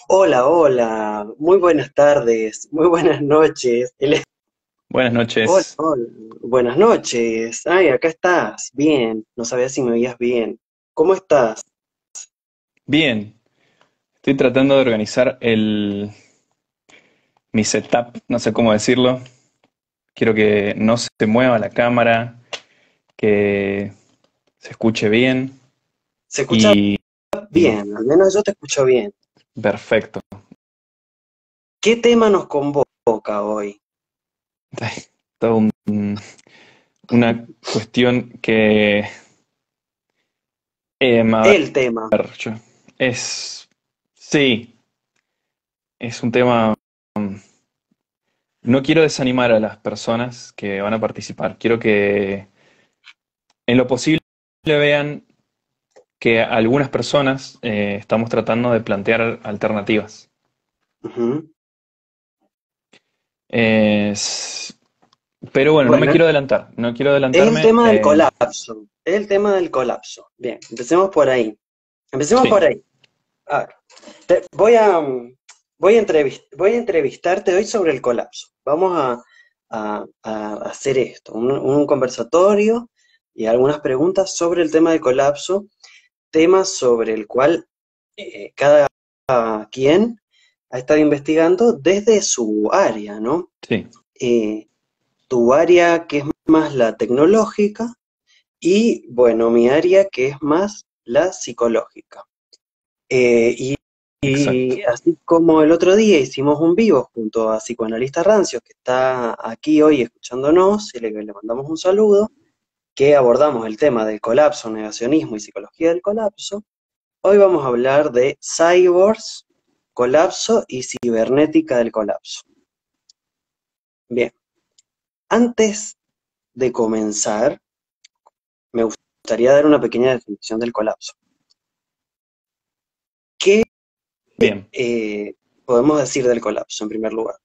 Hola, hola, muy buenas tardes, muy buenas noches. Buenas Hola, noches. hola, buenas noches. Ay, acá estás. Bien, no sabía si me oías bien. ¿Cómo estás? Bien, estoy tratando de organizar mi setup, no sé cómo decirlo. Quiero que no se mueva la cámara, que se escuche bien ¿Se escucha y bien? Al menos yo te escucho bien. perfecto. ¿Qué tema nos convoca hoy? Ay, Todo una cuestión que a El tema. ver, es sí, es un tema. No quiero desanimar a las personas que van a participar. Quiero que en lo posible vean que algunas personas estamos tratando de plantear alternativas. Ujú. Es- pero bueno, no me Bueno, quiero adelantar, no quiero es el adelantarme. tema del colapso. Es el tema del colapso. Bien, empecemos por ahí. Empecemos Sí, por ahí. A ver, voy a entrevistarte hoy sobre el colapso. Vamos a hacer esto, un conversatorio y algunas preguntas sobre el tema del colapso, tema sobre el cual cada quien ha estado investigando desde su área, ¿no? sí, Eh, Tu área que es más la tecnológica y, bueno, mi área que es más la psicológica. Y exacto. así como el otro día hicimos un vivo junto a Psicoanalista Rancios, que está aquí hoy escuchándonos, y le mandamos un saludo, que abordamos el tema del colapso, negacionismo y psicología del colapso. Hoy vamos a hablar de cyborgs, colapso y cibernética del colapso. Bien, antes de comenzar, me gustaría dar una pequeña definición del colapso. ¿Qué Bien, podemos decir del colapso en primer lugar?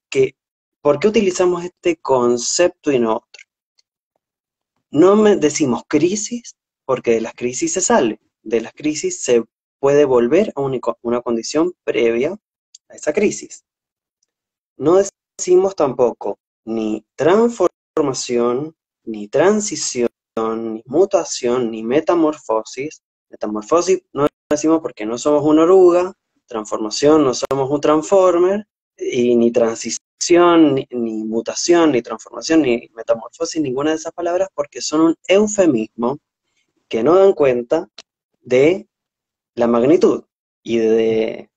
¿Por qué utilizamos este concepto y no otro? Decimos crisis porque de las crisis se sale, de las crisis se puede volver a una condición previa a esa crisis. No decimos tampoco ni transformación, ni transición, ni mutación, ni metamorfosis. Metamorfosis no decimos porque no somos una oruga, transformación no somos un transformer, y ni transición, ni mutación, ni transformación, ni metamorfosis, ninguna de esas palabras porque son un eufemismo que no dan cuenta de la magnitud y de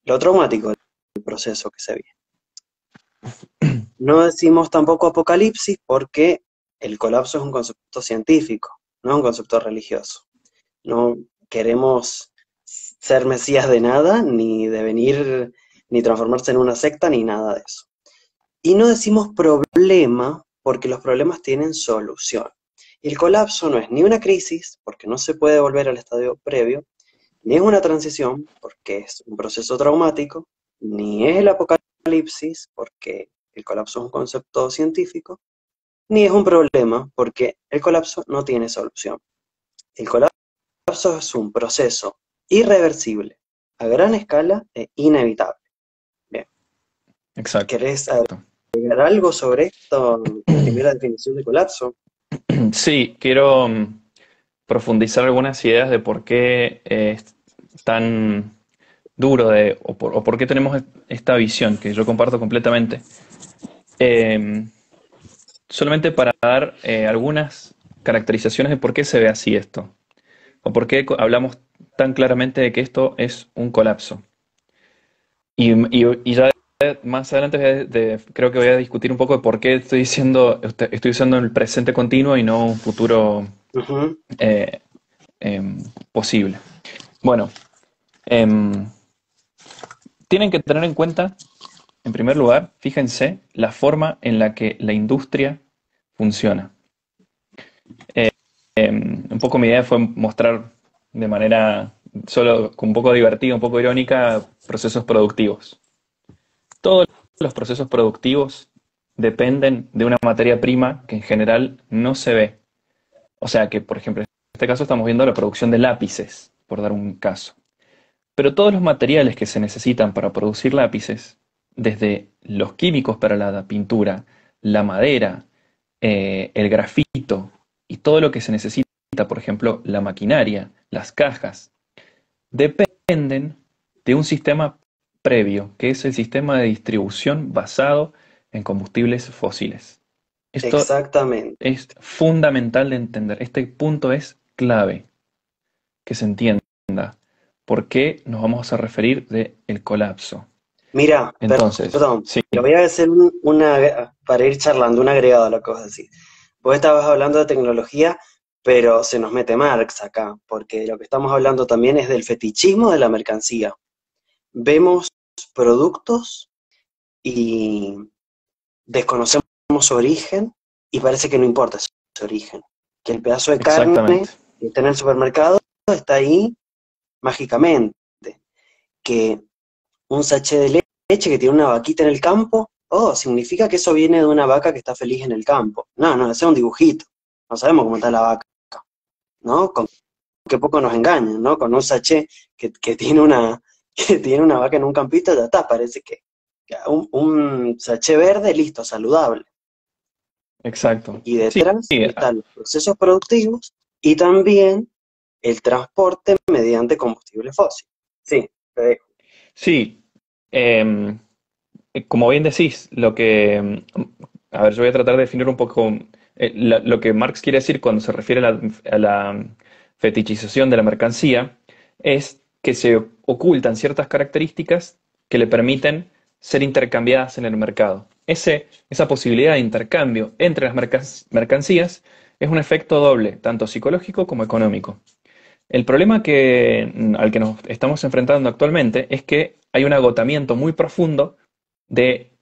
lo traumático del proceso que se vive. No decimos tampoco apocalipsis porque el colapso es un concepto científico, no es un concepto religioso. No queremos ser mesías de nada, ni devenir, ni transformarse en una secta, ni nada de eso. Y no decimos problema porque los problemas tienen solución. Y el colapso no es ni una crisis, porque no se puede volver al estadio previo, ni es una transición, porque es un proceso traumático, ni es el apocalipsis, porque el colapso es un concepto científico, ni es un problema, porque el colapso no tiene solución. El colapso es un proceso irreversible, a gran escala e inevitable. Bien, exacto. ¿querés agregar algo sobre esto? Primera definición de colapso. Sí, quiero profundizar algunas ideas de por qué es tan duro o por qué tenemos esta visión que yo comparto completamente. Eh, Solamente para dar algunas caracterizaciones de por qué se ve así esto. ¿O por qué hablamos tan claramente de que esto es un colapso? Y ya más adelante creo que voy a discutir un poco de por qué estoy usando el presente continuo y no un futuro Ujú. eh, posible. Bueno, em, tienen que tener en cuenta, en primer lugar, fíjense la forma en la que la industria funciona. Un poco mi idea fue mostrar de manera solo un poco divertida, un poco irónica, procesos productivos. Todos los procesos productivos dependen de una materia prima que en general no se ve. O sea que, por ejemplo, este caso estamos viendo la producción de lápices, por dar un caso. Pero todos los materiales que se necesitan para producir lápices, desde los químicos para la pintura, la madera, el grafito y todo lo que se necesita, por ejemplo, la maquinaria, las cajas, dependen de un sistema previo, que es el sistema de distribución basado en combustibles fósiles. Esto Exactamente. es fundamental de entender. Este punto es clave, que se entienda por qué nos vamos a referir de el colapso. Mira, Entonces, perdón, sí, pero voy a hacer para ir charlando, un agregado a lo que vos decís. Vos estabas hablando de tecnología, pero se nos mete Marx acá, porque lo que estamos hablando también es del fetichismo de la mercancía. Vemos productos y desconocemos su origen y parece que no importa su origen. Que el pedazo de carne exactamente, que está en el supermercado está ahí mágicamente. Que un sachet de leche que tiene una vaquita en el campo, oh, significa que eso viene de una vaca que está feliz en el campo. No, no, ese es un dibujito. No sabemos cómo está la vaca, ¿no? Con qué poco nos engañan, ¿no? Con un sachet que tiene una, que tiene una vaca en un campito, ya está, parece que un sachet verde, listo, saludable. exacto. Y Sí, detrás están los procesos productivos y también el transporte mediante combustible fósil. Sí, te dejo. sí. em, Como bien decís, a ver, yo voy a tratar de definir un poco lo que Marx quiere decir cuando se refiere a la fetichización de la mercancía, es que se ocultan ciertas características que le permiten ser intercambiadas en el mercado. Esa posibilidad de intercambio entre las mercancías es un efecto doble, tanto psicológico como económico. El problema al que nos estamos enfrentando actualmente es que hay un agotamiento muy profundo de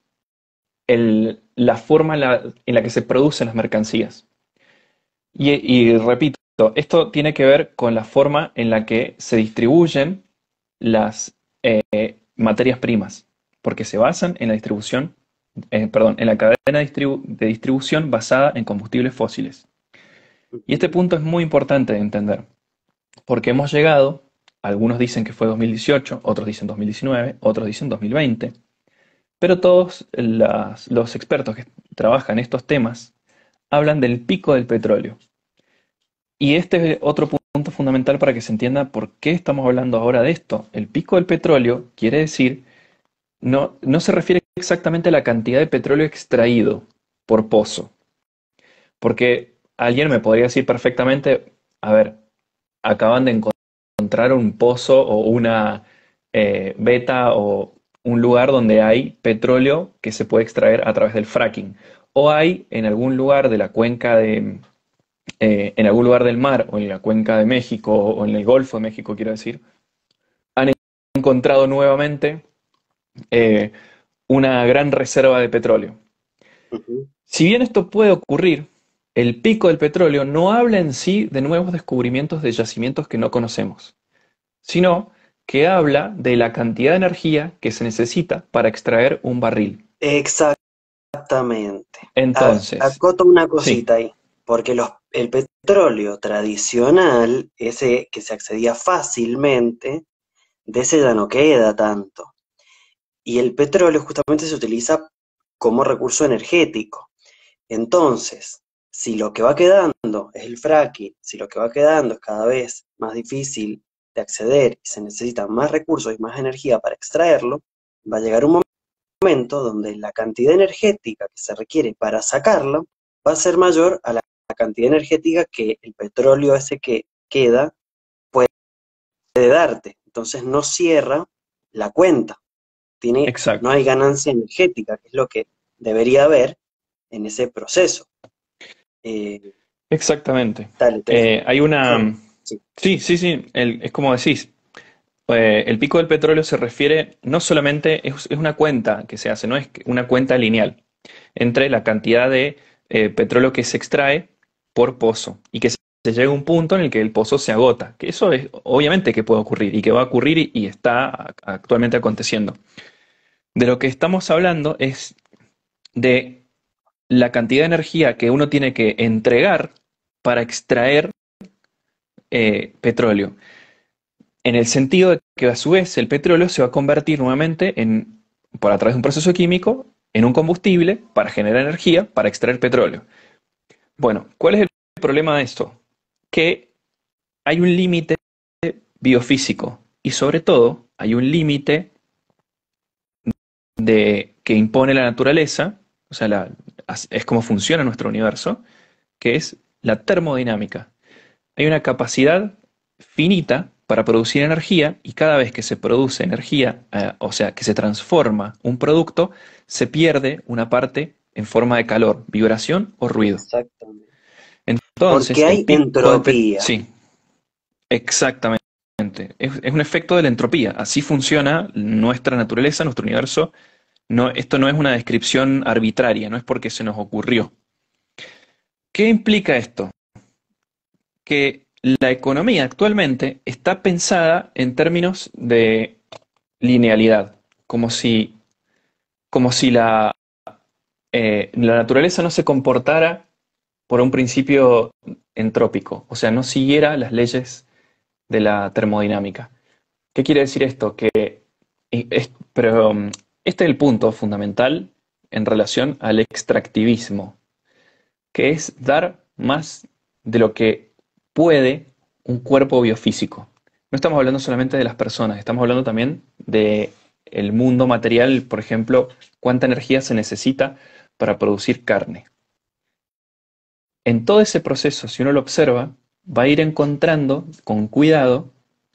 la forma en la que se producen las mercancías. Y repito, esto tiene que ver con la forma en la que se distribuyen las materias primas, porque se basan en la distribución, perdón, en la cadena de distribución basada en combustibles fósiles. Y este Ujú. punto es muy importante de entender, porque hemos llegado, algunos dicen que fue 2018, otros dicen 2019, otros dicen 2020, pero todos los expertos que trabajan estos temas hablan del pico del petróleo. Y este es otro punto fundamental para que se entienda por qué estamos hablando ahora de esto. El pico del petróleo quiere decir, no se refiere exactamente a la cantidad de petróleo extraído por pozo, porque alguien me podría decir perfectamente, a ver, acaban de encontrar un pozo o una veta o un lugar donde hay petróleo que se puede extraer a través del fracking. O hay en algún lugar de la en algún lugar del mar, o en la cuenca de México, o en el Golfo de México, quiero decir, han encontrado nuevamente eh, una gran reserva de petróleo. Ujú. Si bien esto puede ocurrir, el pico del petróleo no habla en sí de nuevos descubrimientos de yacimientos que no conocemos, sino que habla de la cantidad de energía que se necesita para extraer un barril. Exactamente. Entonces, Acoto una sí, cosita ahí, porque el petróleo tradicional, ese que se accedía fácilmente, de ese ya no queda tanto. Y el petróleo justamente se utiliza como recurso energético. Entonces, si lo que va quedando es el fracking, si lo que va quedando es cada vez más difícil de acceder y se necesitan más recursos y más energía para extraerlo, va a llegar un momento donde la cantidad energética que se requiere para sacarlo va a ser mayor a la cantidad energética que el petróleo ese que queda puede darte. Entonces no cierra la cuenta, no exacto, hay ganancia energética, que es lo que debería haber en ese proceso. Eh, exactamente. dale, te dejo. Hay una... Perdón. Sí. Sí, sí, sí, es como decís, el pico del petróleo se refiere no solamente, es una cuenta que se hace, no es una cuenta lineal entre la cantidad de petróleo que se extrae por pozo y que se llega a un punto en el que el pozo se agota, que eso es obviamente que puede ocurrir y que va a ocurrir y está actualmente aconteciendo. De lo que estamos hablando es de la cantidad de energía que uno tiene que entregar para extraer petróleo. En el sentido de que a su vez el petróleo se va a convertir nuevamente por a través de un proceso químico en un combustible para generar energía para extraer petróleo. Bueno, ¿cuál es el problema de esto? Que hay un límite biofísico y sobre todo hay un límite que impone la naturaleza, o sea, es como funciona nuestro universo, que es la termodinámica. Hay una capacidad finita para producir energía y cada vez que se produce energía, o sea, que se transforma un producto, se pierde una parte en forma de calor, vibración o ruido. Exactamente. Entonces, Porque el hay pico del petróleo... entropía. Sí, exactamente. Es un efecto de la entropía. Así funciona nuestra naturaleza, nuestro universo. No, esto no es una descripción arbitraria, no es porque se nos ocurrió. ¿Qué implica esto? Que la economía actualmente está pensada en términos de linealidad, como si la naturaleza no se comportara por un principio entrópico, o sea, no siguiera las leyes de la termodinámica. ¿Qué quiere decir esto? Pero este es el punto fundamental en relación al extractivismo, que es dar más de lo que puede un cuerpo biofísico. No estamos hablando solamente de las personas, estamos hablando también de el mundo material, por ejemplo, cuánta energía se necesita para producir carne. En todo ese proceso, si uno lo observa, va a ir encontrando con cuidado,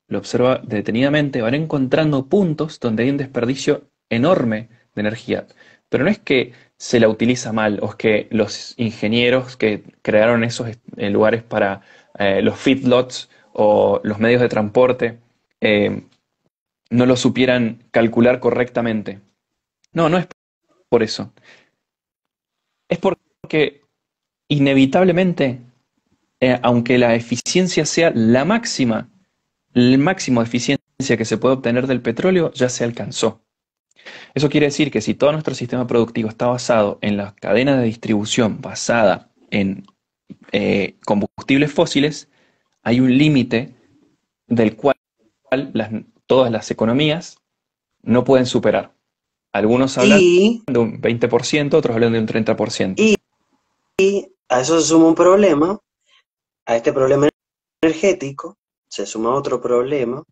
lo observa detenidamente, va a ir encontrando puntos donde hay un desperdicio enorme de energía. Pero no es que se la utiliza mal o es que los ingenieros que crearon esos lugares para los feedlots o los medios de transporte eh, no lo supieran calcular correctamente. No, no es por eso. Es porque inevitablemente, aunque la eficiencia sea la máxima, el máximo de eficiencia que se puede obtener del petróleo ya se alcanzó. Eso quiere decir que si todo nuestro sistema productivo está basado en la cadena de distribución basada en combustibles fósiles, hay un límite del cual todas las economías no pueden superar. Algunos hablan Y, de un 20%, otros hablan de un 30%. y a eso se suma un problema, a este problema energético se suma otro problema,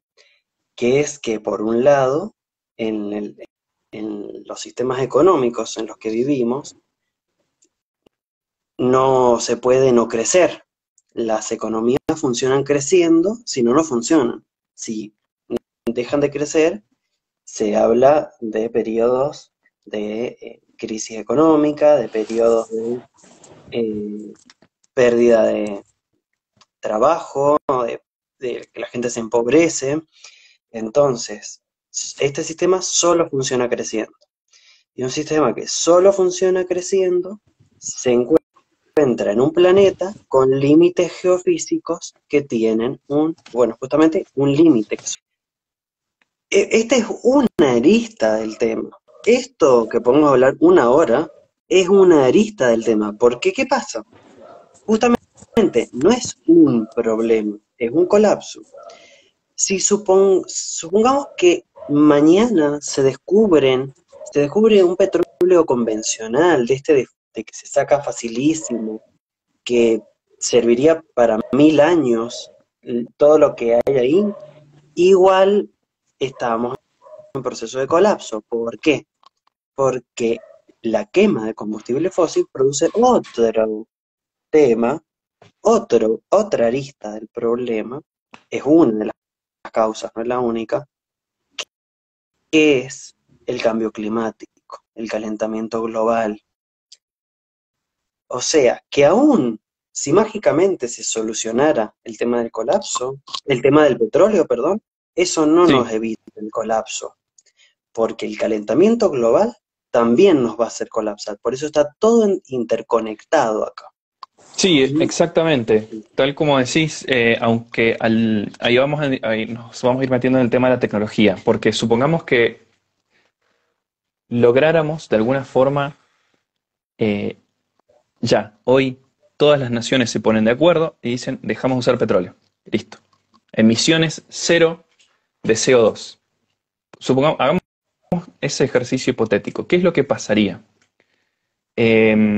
que es que por un lado, en los sistemas económicos en los que vivimos, no se puede no crecer. Las economías funcionan creciendo, si no, no funcionan. Si dejan de crecer, se habla de periodos de crisis económica, de periodos de pérdida de trabajo, de que la gente se empobrece. Entonces, este sistema solo funciona creciendo. Y un sistema que solo funciona creciendo se encuentra en un planeta con límites geofísicos que tienen justamente un límite. Esta es una arista del tema. Esto que podemos hablar una hora es una arista del tema. ¿Por qué? ¿Qué pasa? Justamente no es un problema, es un colapso. Si supongamos que mañana se descubre un petróleo convencional, de que se saca facilísimo, que serviría para 1000 años, todo lo que hay ahí, igual estamos en proceso de colapso. ¿Por qué? Porque la quema de combustible fósil produce otro tema, otra arista del problema, es una de las causas, no es la única, que es el cambio climático, el calentamiento global. O sea, que aún si mágicamente se solucionara el tema del colapso, el tema del petróleo, perdón, eso no nos Sí, evita el colapso, porque el calentamiento global también nos va a hacer colapsar. Por eso está todo interconectado acá. sí, Ujú. exactamente. Tal como decís, aunque ahí nos vamos a ir metiendo en el tema de la tecnología, porque supongamos que lográramos de alguna forma, eh, hoy todas las naciones se ponen de acuerdo y dicen, dejamos de usar petróleo. Listo. Emisiones cero de CO2. Supongamos, hagamos ese ejercicio hipotético. ¿Qué es lo que pasaría? Eh,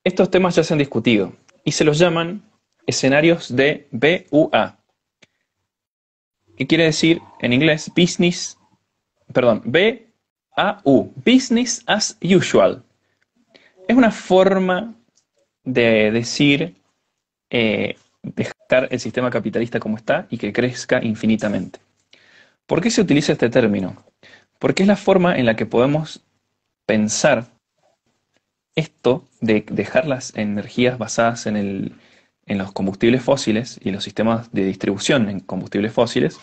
Estos temas ya se han discutido y se los llaman escenarios de BUA. ¿Qué quiere decir en inglés? BAU, Business as Usual. Es una forma de decir dejar el sistema capitalista como está y que crezca infinitamente. ¿Por qué se utiliza este término? Porque es la forma en la que podemos pensar esto de dejar las energías basadas en los combustibles fósiles y los sistemas de distribución en combustibles fósiles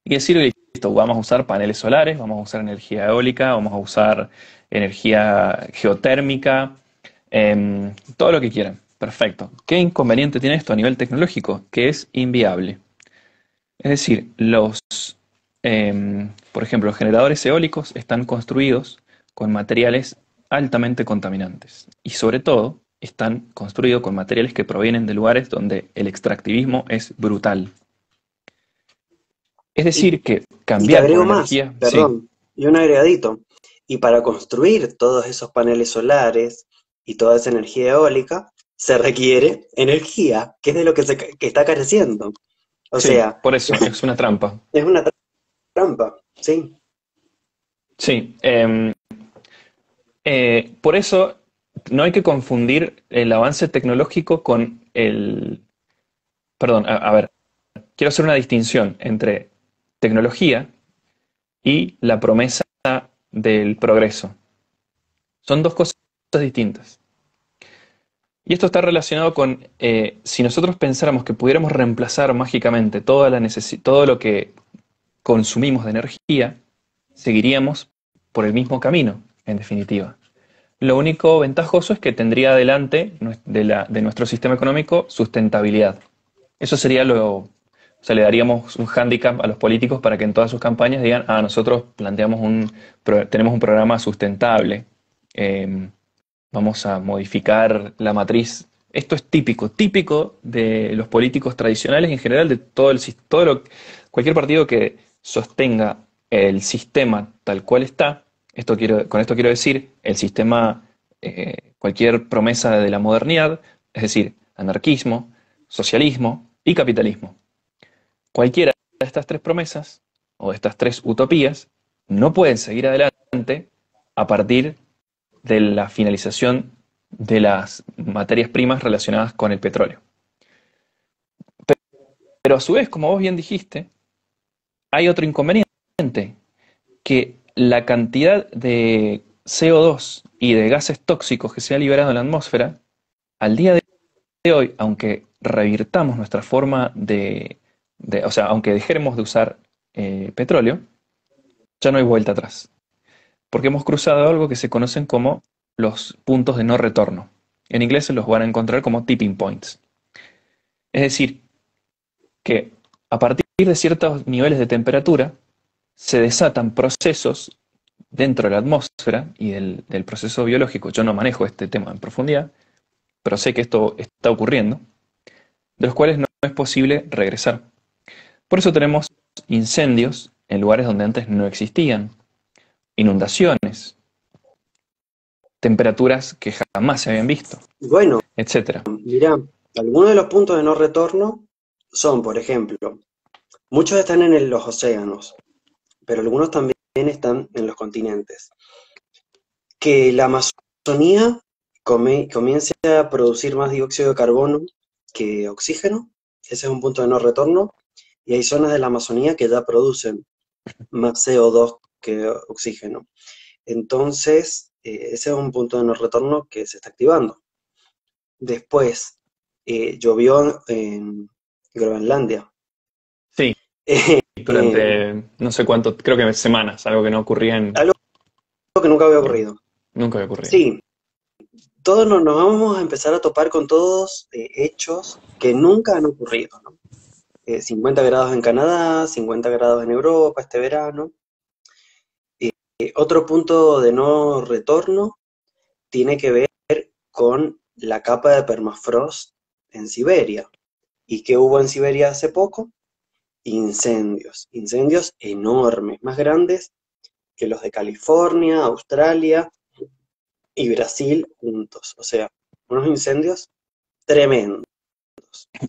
y decir, listo, vamos a usar paneles solares, vamos a usar energía eólica, vamos a usar energía geotérmica, todo lo que quieran. Perfecto. ¿Qué inconveniente tiene esto a nivel tecnológico? Que es inviable. Es decir, por ejemplo, los generadores eólicos están construidos con materiales altamente contaminantes y sobre todo están construidos con materiales que provienen de lugares donde el extractivismo es brutal. Es Y, decir, que y te cambiar por agrego más, energía, sí, perdón, y un agregadito. Y para construir todos esos paneles solares y toda esa energía eólica, se requiere energía, que es de lo que está careciendo. O sí, sea, por eso es una trampa. es una trampa, ¿sí? Sí, por eso no hay que confundir el avance tecnológico con Perdón, a ver, quiero hacer una distinción entre tecnología y la promesa del progreso. Son dos cosas distintas. Y esto está relacionado con si nosotros pensáramos que pudiéramos reemplazar mágicamente todo lo que consumimos de energía, seguiríamos por el mismo camino, en definitiva. Lo único ventajoso es que tendría adelante de nuestro sistema económico sustentabilidad. Eso sería o sea, le daríamos un hándicap a los políticos para que en todas sus campañas digan, nosotros tenemos un programa sustentable, eh, vamos a modificar la matriz. Esto es típico de los políticos tradicionales y en general de cualquier partido que sostenga el sistema tal cual está. Con esto quiero decir el sistema, cualquier promesa de la modernidad, es decir, anarquismo, socialismo y capitalismo. Cualquiera de estas tres promesas o de estas tres utopías no pueden seguir adelante a partir de la finalización de las materias primas relacionadas con el petróleo. Pero a su vez, como vos bien dijiste, hay otro inconveniente, que la cantidad de CO2 y de gases tóxicos que se ha liberado en la atmósfera, al día de hoy, aunque revirtamos nuestra forma o sea, aunque dejemos de usar petróleo, ya no hay vuelta atrás. Porque hemos cruzado algo que se conocen como los puntos de no retorno. En inglés se los van a encontrar como tipping points. Es decir, que a partir de ciertos niveles de temperatura se desatan procesos dentro de la atmósfera y del proceso biológico. Yo no manejo este tema en profundidad, pero sé que esto está ocurriendo, de los cuales no es posible regresar. Por eso tenemos incendios en lugares donde antes no existían, inundaciones, temperaturas que jamás se habían visto, Bueno, etcétera. mirá, algunos de los puntos de no retorno son, por ejemplo, muchos están en los océanos, pero algunos también están en los continentes. Que la Amazonía comience a producir más dióxido de carbono que oxígeno, ese es un punto de no retorno, y hay zonas de la Amazonía que ya producen más CO2 que oxígeno. Entonces, ese es un punto de no retorno que se está activando. Después, llovió en Groenlandia. Sí, durante no sé cuánto, creo que semanas, algo que no ocurría Algo que nunca había ocurrido. nunca había ocurrido. Sí, todos nos vamos a empezar a topar con todos hechos que nunca han ocurrido, ¿no? 50 grados en Canadá, 50 grados en Europa este verano. Otro punto de no retorno tiene que ver con la capa de permafrost en Siberia. ¿Y qué hubo en Siberia hace poco? Incendios enormes, más grandes que los de California, Australia y Brasil juntos. O sea, unos incendios tremendos.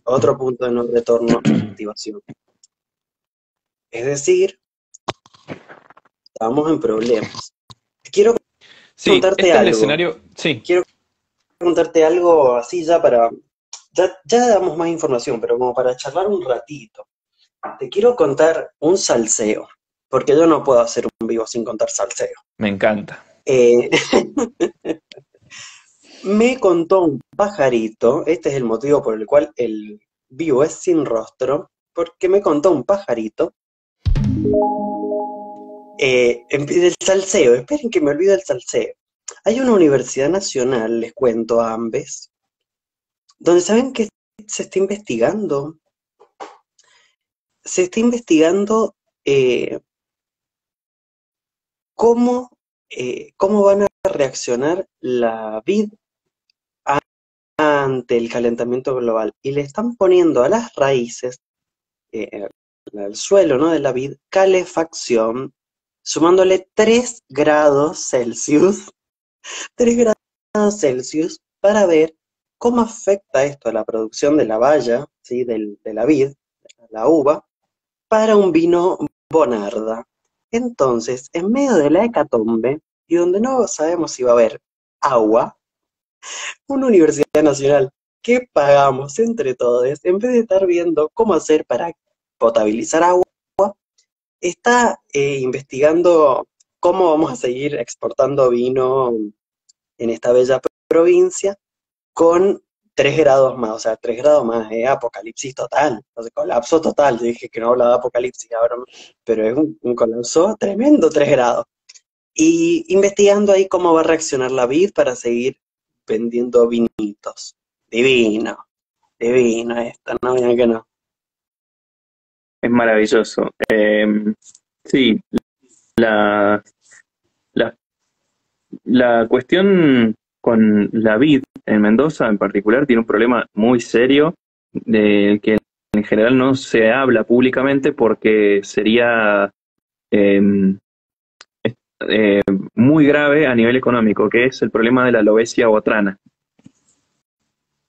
Otro punto de no retorno a la activación. Es decir, estamos en problemas. Quiero Sí, contarte este es el algo. escenario. Sí, Quiero contarte algo así ya para... Ya damos más información, pero como para charlar un ratito. Te quiero contar un salseo, porque yo no puedo hacer un vivo sin contar salseo. me encanta. Eh, Me contó un pajarito, este es el motivo por el cual el vivo es sin rostro, porque me contó un pajarito del salseo. Esperen que me olvide el salseo. Hay una universidad nacional, les cuento a ambos, donde saben que se está investigando. Se está investigando eh, cómo, cómo van a reaccionar la vid ante el calentamiento global. Y le están poniendo a las raíces, al suelo, ¿no?, de la vid, calefacción, sumándole 3 grados Celsius, 3 grados Celsius, para ver cómo afecta esto a la producción de la baya, ¿sí?, de la vid, la uva, para un vino Bonarda. Entonces, en medio de la hecatombe, y donde no sabemos si va a haber agua, una universidad nacional que pagamos entre todos, en vez de estar viendo cómo hacer para potabilizar agua, está investigando cómo vamos a seguir exportando vino en esta bella provincia con 3 grados más, o sea, 3 grados más, apocalipsis total, o sea, colapso total. Yo dije que no hablaba de apocalipsis, ahora no, pero es un colapso tremendo, 3 grados. Y investigando ahí cómo va a reaccionar la vid para seguir vendiendo vinitos. Divino, divino esto, no vean que no. Es maravilloso. Sí, la, la, la cuestión con la vid en Mendoza en particular tiene un problema muy serio del que en general no se habla públicamente porque sería eh, muy grave a nivel económico, que es el problema de la lobesia botrana.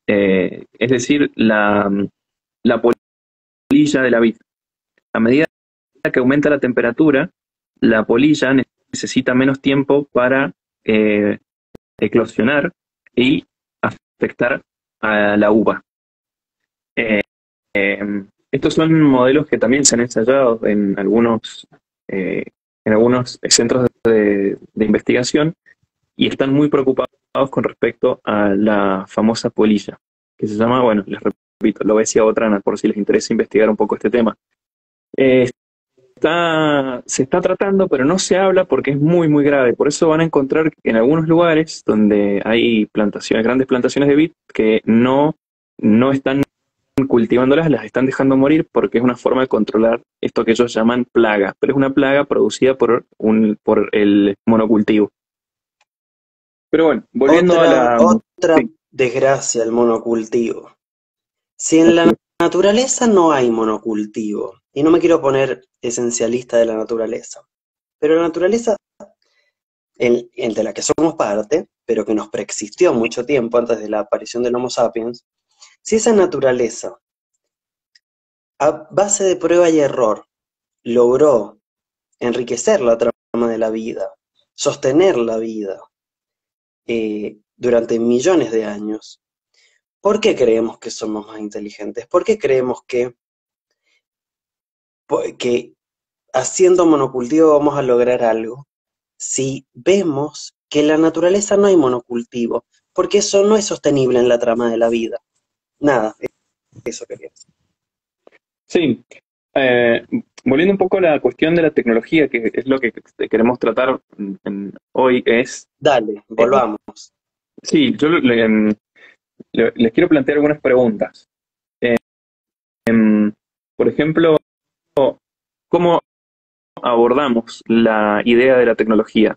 Es decir, la polilla de la vid. A medida que aumenta la temperatura, la polilla necesita menos tiempo para eclosionar y afectar a la uva. Eh, Estos son modelos que también se han ensayado en algunos centros de investigación y están muy preocupados con respecto a la famosa polilla, que se llama, bueno, les repito, Lobesia botrana, por si les interesa investigar un poco este tema. Eh, Se está tratando, pero no se habla porque es muy, muy grave. Por eso van a encontrar en algunos lugares donde hay plantaciones, grandes plantaciones de vid, que no están cultivándolas, las están dejando morir porque es una forma de controlar esto que ellos llaman plaga, pero es una plaga producida por el monocultivo. Pero bueno, volviendo a Otra sí, desgracia, el monocultivo. Si en la naturaleza no hay monocultivo, y no me quiero poner esencialista de la naturaleza, pero la naturaleza, de la que somos parte, pero que nos preexistió mucho tiempo antes de la aparición del Homo sapiens, si esa naturaleza, a base de prueba y error, logró enriquecer la trama de la vida, sostener la vida durante millones de años, ¿por qué creemos que somos más inteligentes? ¿Por qué creemos que haciendo monocultivo vamos a lograr algo si vemos que en la naturaleza no hay monocultivo? Porque eso no es sostenible en la trama de la vida. Nada, eso quería decir. sí. Eh, Volviendo un poco a la cuestión de la tecnología, que es lo que queremos tratar hoy, es, Dale, eh, volvamos. sí, yo les quiero plantear algunas preguntas. Por ejemplo, ¿cómo abordamos la idea de la tecnología?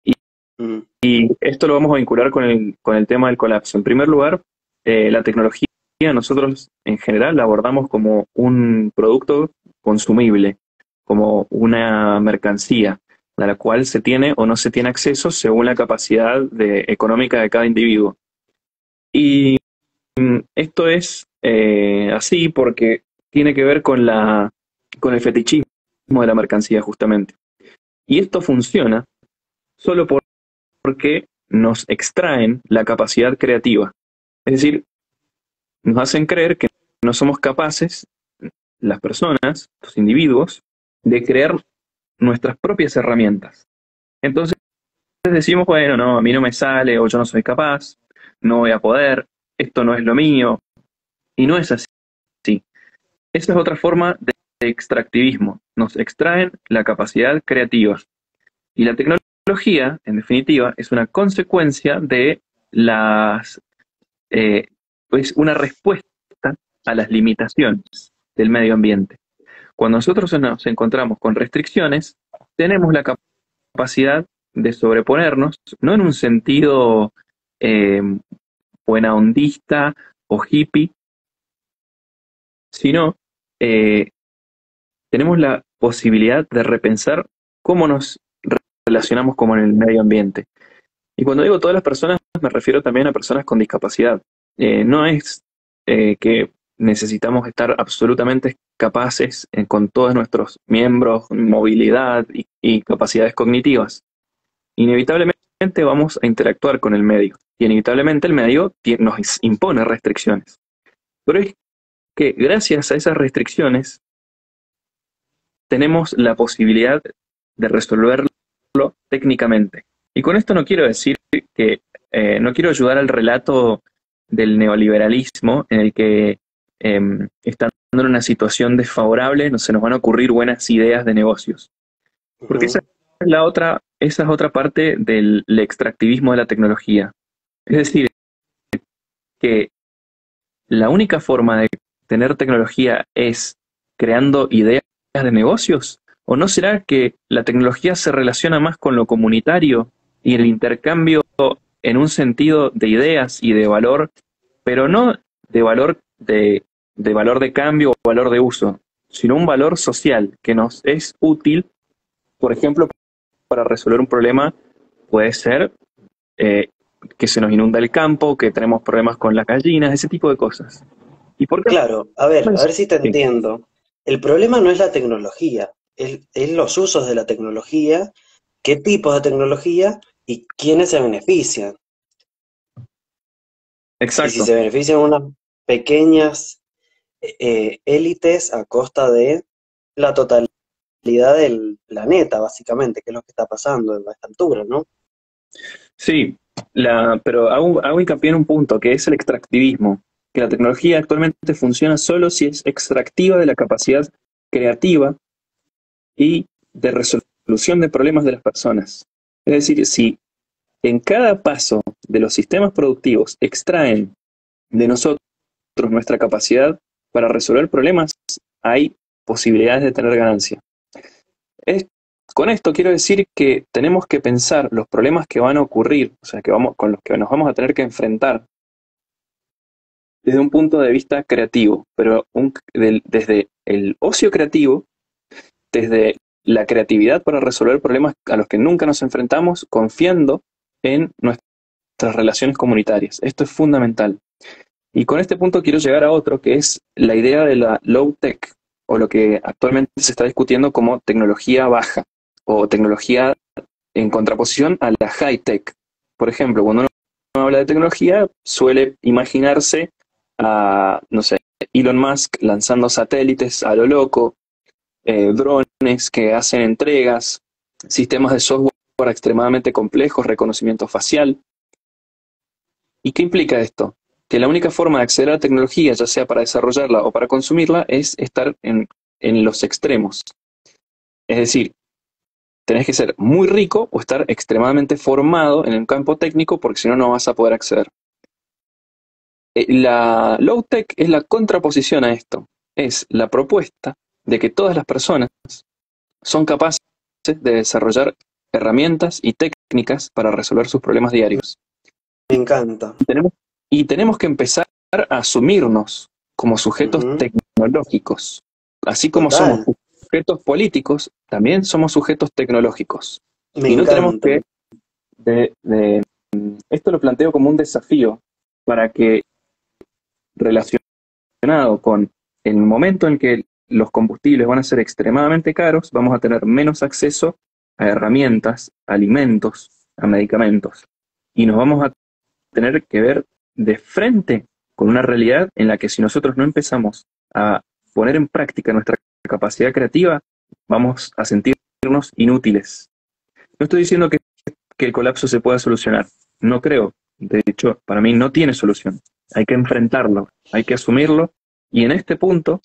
Y, Mm, y esto lo vamos a vincular con el tema del colapso. En primer lugar, la tecnología nosotros en general la abordamos como un producto consumible, como una mercancía, a la cual se tiene o no se tiene acceso según la capacidad económica de cada individuo. Y esto es así porque tiene que ver con el fetichismo de la mercancía justamente. Y esto funciona solo porque nos extraen la capacidad creativa. Es decir, nos hacen creer que no somos capaces, las personas, los individuos, de crear nuestras propias herramientas. Entonces decimos, bueno, no, a mí no me sale, o yo no soy capaz, no voy a poder, esto no es lo mío, y no es así. Esa es otra forma de extractivismo. Nos extraen la capacidad creativa. Y la tecnología, en definitiva, es una consecuencia de es una respuesta a las limitaciones del medio ambiente. Cuando nosotros nos encontramos con restricciones, tenemos la capacidad de sobreponernos, no en un sentido eh, buena ondista o hippie, sino eh, tenemos la posibilidad de repensar cómo nos relacionamos con el medio ambiente. Y cuando digo todas las personas, me refiero también a personas con discapacidad. No es que necesitamos estar absolutamente capaces con todos nuestros miembros, movilidad y capacidades cognitivas. Inevitablemente vamos a interactuar con el medio y inevitablemente el medio nos impone restricciones. Pero es que gracias a esas restricciones tenemos la posibilidad de resolverlo técnicamente. Y con esto no quiero decir que no quiero ayudar al relato del neoliberalismo en el que estando en una situación desfavorable no se nos van a ocurrir buenas ideas de negocios. Porque esa es otra parte del extractivismo de la tecnología. Es decir, que la única forma de tener tecnología es creando ideas de negocios. ¿O no será que la tecnología se relaciona más con lo comunitario y el intercambio en un sentido de ideas y de valor, pero no de valor de cambio o valor de uso, sino un valor social que nos es útil, por ejemplo, para resolver un problema? Puede ser que se nos inunda el campo, que tenemos problemas con las gallinas, ese tipo de cosas. ¿Y por qué? Claro, a ver si te Sí, entiendo. El problema no es la tecnología, es los usos de la tecnología, qué tipos de tecnología y quiénes se benefician. Y si exacto. se benefician unas pequeñas élites a costa de la totalidad del planeta, básicamente, que es lo que está pasando a esta altura, ¿no? Sí, pero hago hincapié en un punto, que es el extractivismo, que la tecnología actualmente funciona solo si es extractiva de la capacidad creativa y de resolución de problemas de las personas. Es decir, si en cada paso de los sistemas productivos extraen de nosotros nuestra capacidad para resolver problemas, hay posibilidades de tener ganancia. Es- con esto quiero decir que tenemos que pensar los problemas que van a ocurrir, o sea, con los que nos vamos a tener que enfrentar desde un punto de vista creativo, pero desde el ocio creativo, desde la creatividad para resolver problemas a los que nunca nos enfrentamos, confiando en nuestras relaciones comunitarias. Esto es fundamental. Y con este punto quiero llegar a otro, que es la idea de la low tech, o lo que actualmente se está discutiendo como tecnología baja, o tecnología en contraposición a la high tech. Por ejemplo, cuando uno habla de tecnología, suele imaginarse a, no sé, Elon Musk lanzando satélites a lo loco, drones que hacen entregas, sistemas de software extremadamente complejos, reconocimiento facial. ¿Y qué implica esto? Que la única forma de acceder a la tecnología, ya sea para desarrollarla o para consumirla, es estar en los extremos. Es decir, tenés que ser muy rico o estar extremadamente formado en el campo técnico, porque si no, no vas a poder acceder. La low tech es la contraposición a esto. Es la propuesta de que todas las personas son capaces de desarrollar herramientas y técnicas para resolver sus problemas diarios. Me encanta. Tenemos, y tenemos que empezar a asumirnos como sujetos Ujú. tecnológicos. Así como somos Total, sujetos políticos, también somos sujetos tecnológicos. me Y no tenemos encanta. que, esto lo planteo como un desafío para que, relacionado con el momento en que los combustibles van a ser extremadamente caros, vamos a tener menos acceso a herramientas, a alimentos, a medicamentos. Y nos vamos a tener que ver de frente con una realidad en la que si nosotros no empezamos a poner en práctica nuestra capacidad creativa, vamos a sentirnos inútiles. No estoy diciendo que el colapso se pueda solucionar, no creo. De hecho, para mí no tiene solución. Hay que enfrentarlo, hay que asumirlo. Y en este punto,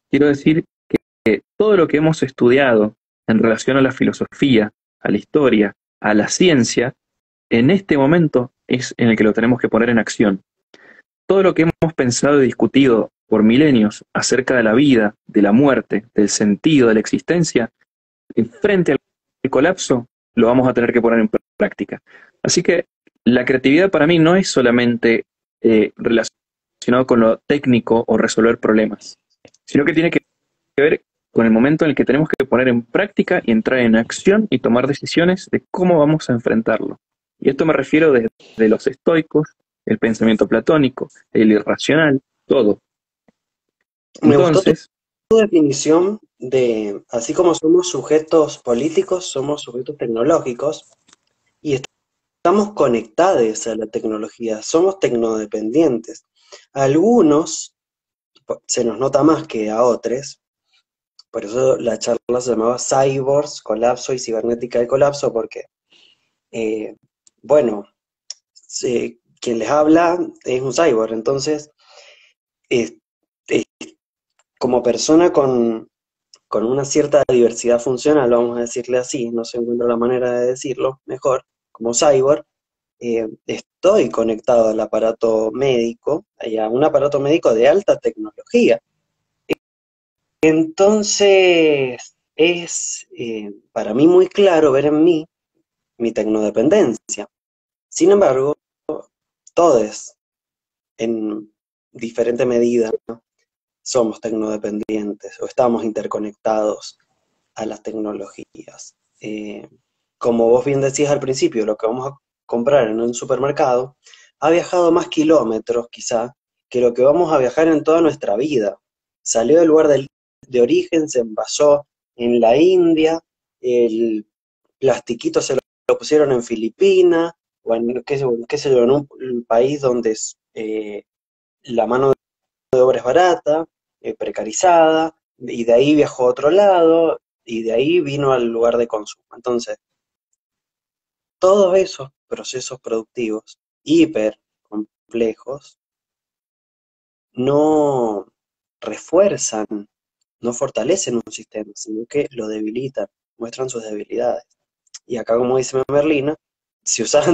quiero decir que todo lo que hemos estudiado en relación a la filosofía, a la historia, a la ciencia, en este momento es en el que lo tenemos que poner en acción. Todo lo que hemos pensado y discutido por milenios acerca de la vida, de la muerte, del sentido, de la existencia, frente al colapso, lo vamos a tener que poner en práctica. Así que la creatividad para mí no es solamente relacionado con lo técnico o resolver problemas, sino que tiene que ver con el momento en el que tenemos que poner en práctica y entrar en acción y tomar decisiones de cómo vamos a enfrentarlo. Y esto me refiero desde los estoicos, el pensamiento platónico, el irracional, todo. Me gustó tu Entonces, definición de, así como somos sujetos políticos, somos sujetos tecnológicos y estamos conectados a la tecnología, somos tecnodependientes. A algunos se nos nota más que a otros, por eso la charla se llamaba Cyborgs, Colapso y Cibernética del Colapso, porque, eh, bueno, quien les habla es un cyborg, entonces, eh, eh, como persona con una cierta diversidad funcional, vamos a decirle así, no se encuentra la manera de decirlo mejor, como cyborg, estoy conectado al aparato médico, y a un aparato médico de alta tecnología. Entonces, es para mí muy claro ver en mí mi tecnodependencia. Sin embargo, todos, en diferente medida, somos tecnodependientes o estamos interconectados a las tecnologías. Como vos bien decías al principio, lo que vamos a comprar en un supermercado ha viajado más kilómetros quizá que lo que vamos a viajar en toda nuestra vida. Salió del lugar de origen, se envasó en la India, el plastiquito se lo pusieron en Filipinas, o en, qué sé yo, en un país donde la mano de obra es barata, precarizada, y de ahí viajó a otro lado, y de ahí vino al lugar de consumo. Entonces, todos esos procesos productivos hiper complejos no refuerzan, no fortalecen un sistema, sino que lo debilitan, muestran sus debilidades. Y acá, como dice Merlina, si usas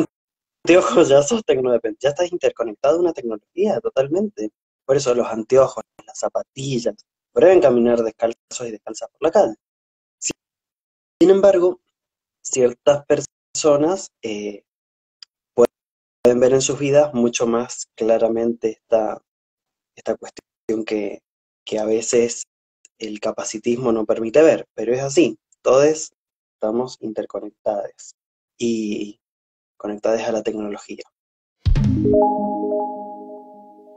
anteojos ya sos tecnodependiente, ya estás interconectado a una tecnología totalmente. Por eso los anteojos, las zapatillas, pueden caminar descalzos y descalzas por la calle. Sin embargo, ciertas personas pueden ver en sus vidas mucho más claramente esta cuestión que a veces el capacitismo no permite ver, pero es así, todos estamos interconectados y conectados a la tecnología.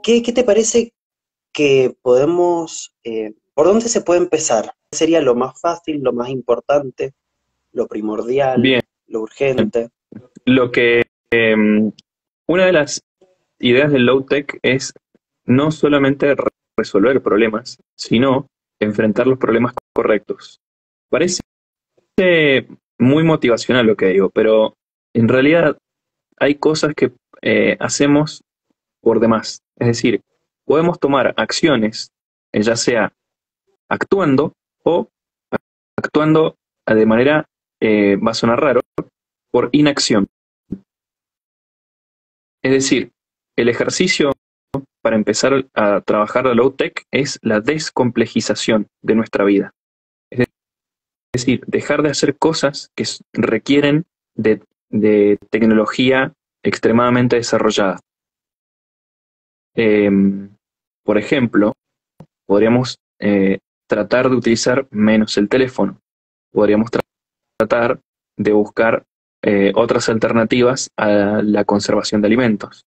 ¿Qué te parece que podemos, por dónde se puede empezar? ¿Qué sería lo más fácil, lo más importante, lo primordial, bien, lo urgente? lo que una de las ideas del low tech es no solamente resolver problemas, sino enfrentar los problemas correctos. Parece muy motivacional lo que digo, pero en realidad hay cosas que hacemos por demás. Es decir, podemos tomar acciones, ya sea actuando o actuando de manera, va a sonar raro, por inacción. Es decir, el ejercicio para empezar a trabajar la low tech es la descomplejización de nuestra vida. Es decir, dejar de hacer cosas que requieren de tecnología extremadamente desarrollada. Por ejemplo, podríamos tratar de utilizar menos el teléfono. Podríamos tratar de buscar otras alternativas a la conservación de alimentos.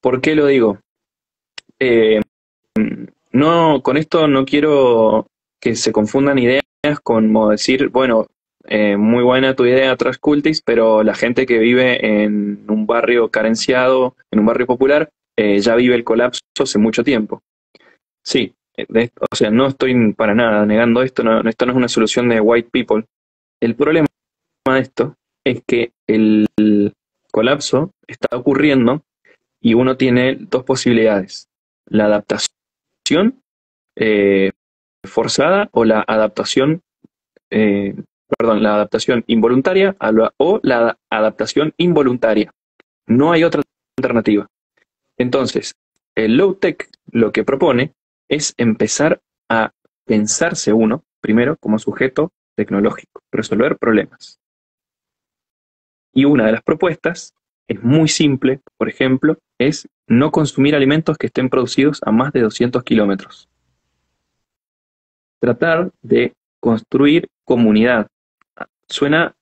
¿Por qué lo digo? Eh, no, con esto no quiero que se confundan ideas como decir, bueno, muy buena tu idea, Trash Cultis, pero la gente que vive en un barrio carenciado, en un barrio popular, ya vive el colapso hace mucho tiempo. Sí, o sea, no estoy para nada negando esto, esto no es una solución de white people. El problema de esto es que el colapso está ocurriendo y uno tiene dos posibilidades: la adaptación eh, forzada o eh, la adaptación involuntaria o la adaptación involuntaria. No hay otra alternativa. Entonces, el low tech lo que propone es empezar a pensarse uno, primero, como sujeto tecnológico, resolver problemas. Y una de las propuestas es muy simple, por ejemplo, es no consumir alimentos que estén producidos a más de 200 kilómetros. Tratar de construir comunidad. Suena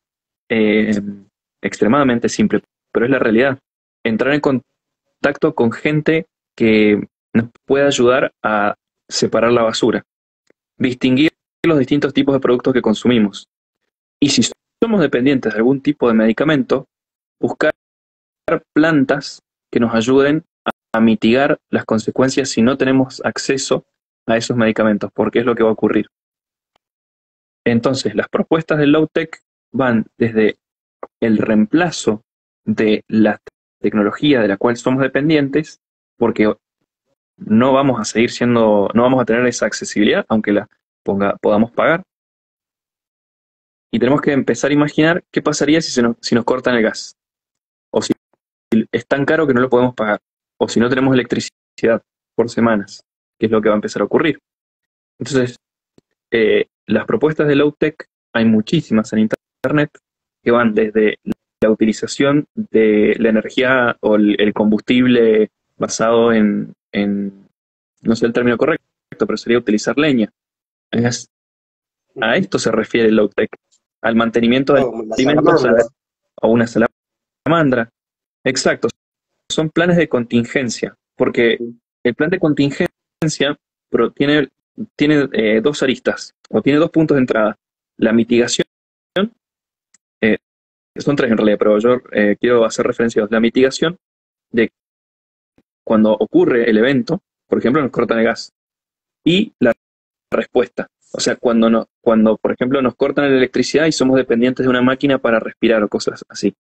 extremadamente simple, pero es la realidad. Entrar en contacto con gente que nos pueda ayudar a separar la basura, distinguir los distintos tipos de productos que consumimos. Y si somos dependientes de algún tipo de medicamento, buscar plantas que nos ayuden a mitigar las consecuencias si no tenemos acceso a esos medicamentos, porque es lo que va a ocurrir. Entonces, las propuestas del low tech van desde el reemplazo de la tecnología de la cual somos dependientes, porque no vamos a seguir no vamos a tener esa accesibilidad, aunque la podamos pagar. Y tenemos que empezar a imaginar qué pasaría si nos cortan el gas, o si es tan caro que no lo podemos pagar, o si no tenemos electricidad por semanas, que es lo que va a empezar a ocurrir. Entonces, las propuestas de low tech hay muchísimas en Internet que van desde la utilización de la energía o el combustible basado no sé el término correcto, pero sería utilizar leña. A esto se refiere el low tech, al mantenimiento de Como la alimentos salamandra. o una salamandra. Exacto, son planes de contingencia, porque el plan de contingencia tiene dos aristas, o tiene dos puntos de entrada. La mitigación, eh, son tres en realidad, pero yo quiero hacer referencia a dos. La mitigación de cuando ocurre el evento, por ejemplo, nos cortan el gas, y la respuesta. O sea, cuando, por ejemplo, nos cortan la electricidad y somos dependientes de una máquina para respirar o cosas así.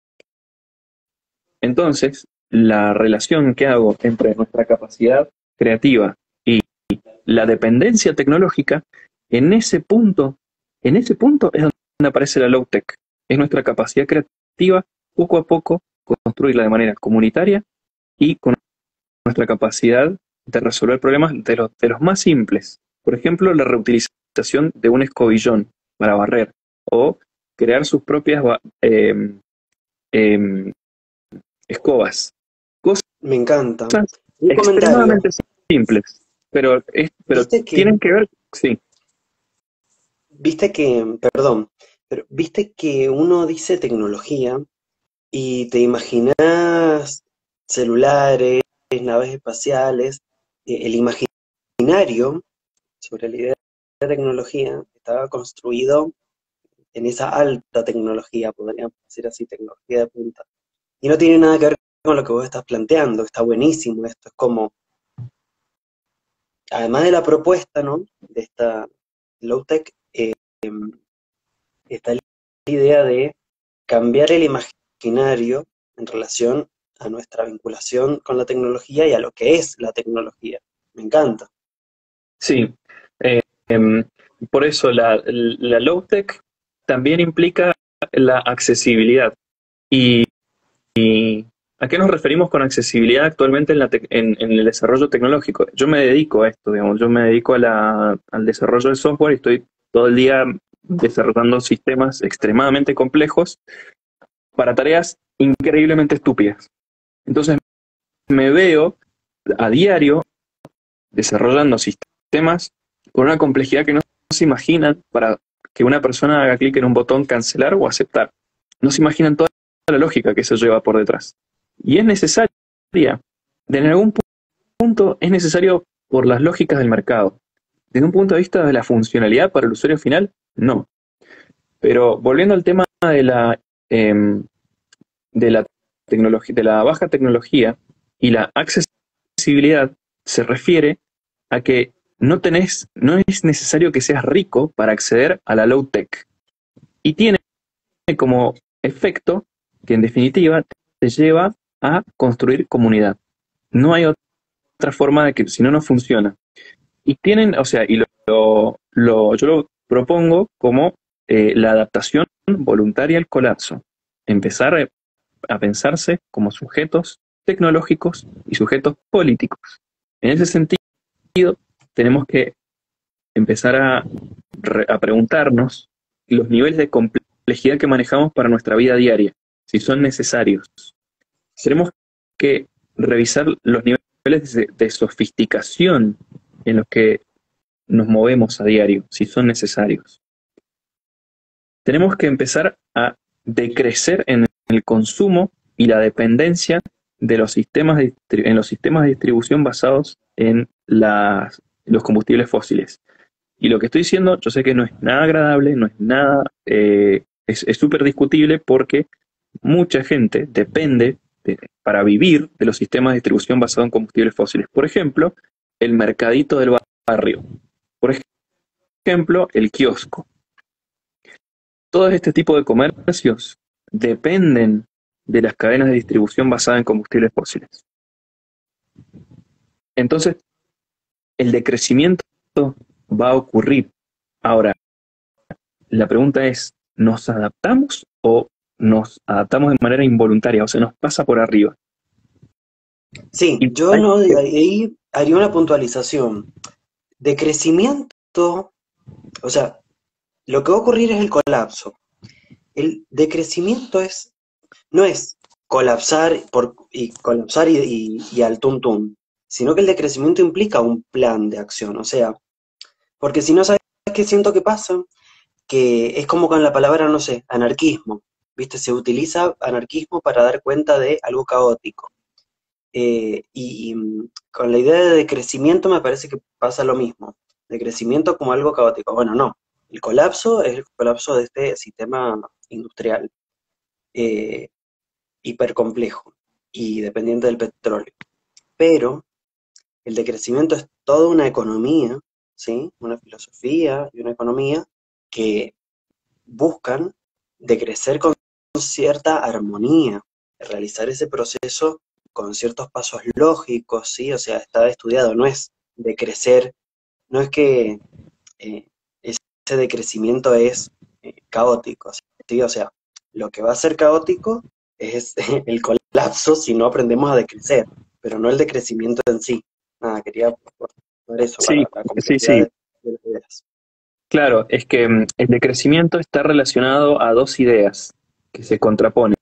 Entonces, la relación que hago entre nuestra capacidad creativa y la dependencia tecnológica, en ese punto es donde aparece la low tech. Es nuestra capacidad creativa, poco a poco, construirla de manera comunitaria y con nuestra capacidad de resolver problemas de los más simples. Por ejemplo, la reutilización de un escobillón para barrer o crear sus propias eh, escobas. Cosas Me encanta. Un comentario. extremadamente simples, pero Viste que, tienen que ver, sí, perdón, pero viste que uno dice tecnología y te imaginas celulares, naves espaciales, el imaginario sobre la idea de tecnología estaba construido en esa alta tecnología, podríamos decir así, tecnología de punta. Y no tiene nada que ver con lo que vos estás planteando, está buenísimo esto, es como, además de la propuesta, ¿no? De esta low-tech, está la idea de cambiar el imaginario en relación a nuestra vinculación con la tecnología y a lo que es la tecnología. Me encanta. sí. Eh, em, por eso la low-tech también implica la accesibilidad. Y, ¿a qué nos referimos con accesibilidad actualmente en el desarrollo tecnológico? Yo me dedico a esto, digamos, yo me dedico al desarrollo de software y estoy todo el día desarrollando sistemas extremadamente complejos para tareas increíblemente estúpidas. Entonces me veo a diario desarrollando sistemas con una complejidad que no se imaginan para que una persona haga clic en un botón cancelar o aceptar. No se imaginan toda la lógica que eso lleva por detrás. Y es necesaria, en algún punto es necesario por las lógicas del mercado. Desde un punto de vista de la funcionalidad para el usuario final, no. Pero volviendo al tema de la tecnología, de la baja tecnología y la accesibilidad, se refiere a que no es necesario que seas rico para acceder a la low tech. Y tiene como efecto que en definitiva te lleva a construir comunidad. No hay otra forma de que, si no, no funciona. Y tienen, o sea, yo lo propongo como la adaptación voluntaria al colapso. Empezar a pensarse como sujetos tecnológicos y sujetos políticos. En ese sentido, tenemos que empezar a preguntarnos los niveles de complejidad que manejamos para nuestra vida diaria, si son necesarios. Tenemos que revisar los niveles de sofisticación en los que nos movemos a diario, si son necesarios. Tenemos que empezar a decrecer en el consumo y la dependencia de los sistemas en los sistemas de distribución basados en los combustibles fósiles. Y lo que estoy diciendo, yo sé que no es nada agradable, no es nada, es súper discutible porque mucha gente depende para vivir de los sistemas de distribución basados en combustibles fósiles. Por ejemplo, el mercadito del barrio. Por ejemplo, el kiosco. Todo este tipo de comercios dependen de las cadenas de distribución basadas en combustibles fósiles. Entonces, el decrecimiento va a ocurrir. Ahora, la pregunta es, ¿nos adaptamos o nos adaptamos de manera involuntaria? O sea, nos pasa por arriba. Sí, Y yo no, ahí haría una puntualización. De crecimiento, o sea, lo que va a ocurrir es el colapso. El decrecimiento no es colapsar y al tuntum, sino que el decrecimiento implica un plan de acción. O sea, porque si no, ¿sabes qué siento que pasa? Que es como con la palabra, no sé, anarquismo. ¿Viste? Se utiliza anarquismo para dar cuenta de algo caótico. Con la idea de crecimiento me parece que pasa lo mismo. De crecimiento como algo caótico. Bueno, no. El colapso es el colapso de este sistema industrial hipercomplejo y dependiente del petróleo. Pero el decrecimiento es toda una economía, ¿sí? Una filosofía y una economía que buscan decrecer con cierta armonía, realizar ese proceso con ciertos pasos lógicos, ¿sí? O sea, está estudiado, no es decrecer, no es que ese decrecimiento es caótico, ¿sí? O sea, lo que va a ser caótico es el colapso si no aprendemos a decrecer, pero no el decrecimiento en sí. Nada, quería poner eso para sí, la sí, complejidad sí. de las ideas. Claro, es que el decrecimiento está relacionado a dos ideas que se contraponen,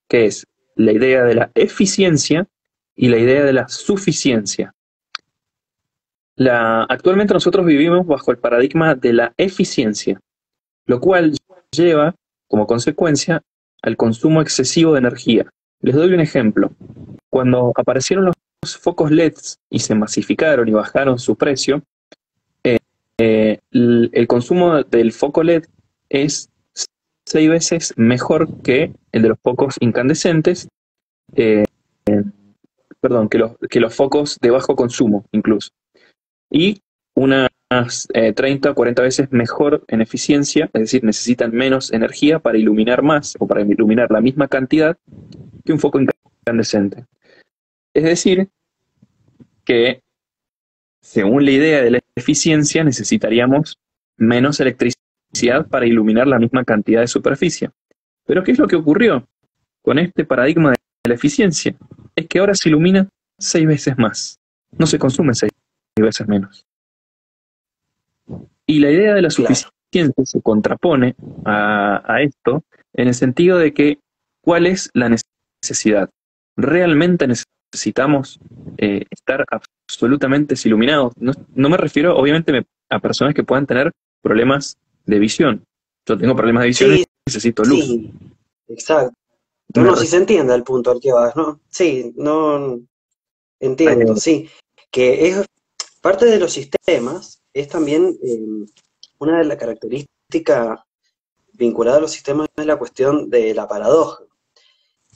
que es la idea de la eficiencia y la idea de la suficiencia. Actualmente nosotros vivimos bajo el paradigma de la eficiencia, lo cual lleva como consecuencia al consumo excesivo de energía. Les doy un ejemplo. Cuando aparecieron los focos LEDs y se masificaron y bajaron su precio, el consumo del foco LED es 6 veces mejor que el de los focos incandescentes, eh, perdón, que los focos de bajo consumo incluso. Y unas 30 o 40 veces mejor en eficiencia, es decir, necesitan menos energía para iluminar más o para iluminar la misma cantidad que un foco incandescente. Es decir, que según la idea de la eficiencia necesitaríamos menos electricidad para iluminar la misma cantidad de superficie. Pero ¿qué es lo que ocurrió con este paradigma de la eficiencia? Es que ahora se ilumina 6 veces más, no se consume 6 veces menos. Y la idea de la Claro. suficiencia se contrapone a esto en el sentido de que ¿cuál es la necesidad? ¿Realmente necesitamos estar absolutamente iluminados. No, no me refiero, obviamente, a personas que puedan tener problemas de visión. Yo tengo problemas de visión y Sí, necesito luz. sí, exacto. Me No, si ref- se entiende el punto al que vas, ¿no? Sí, no entiendo, eh, sí. Que es parte de los sistemas, es también una de las características vinculadas a los sistemas es la cuestión de la paradoja.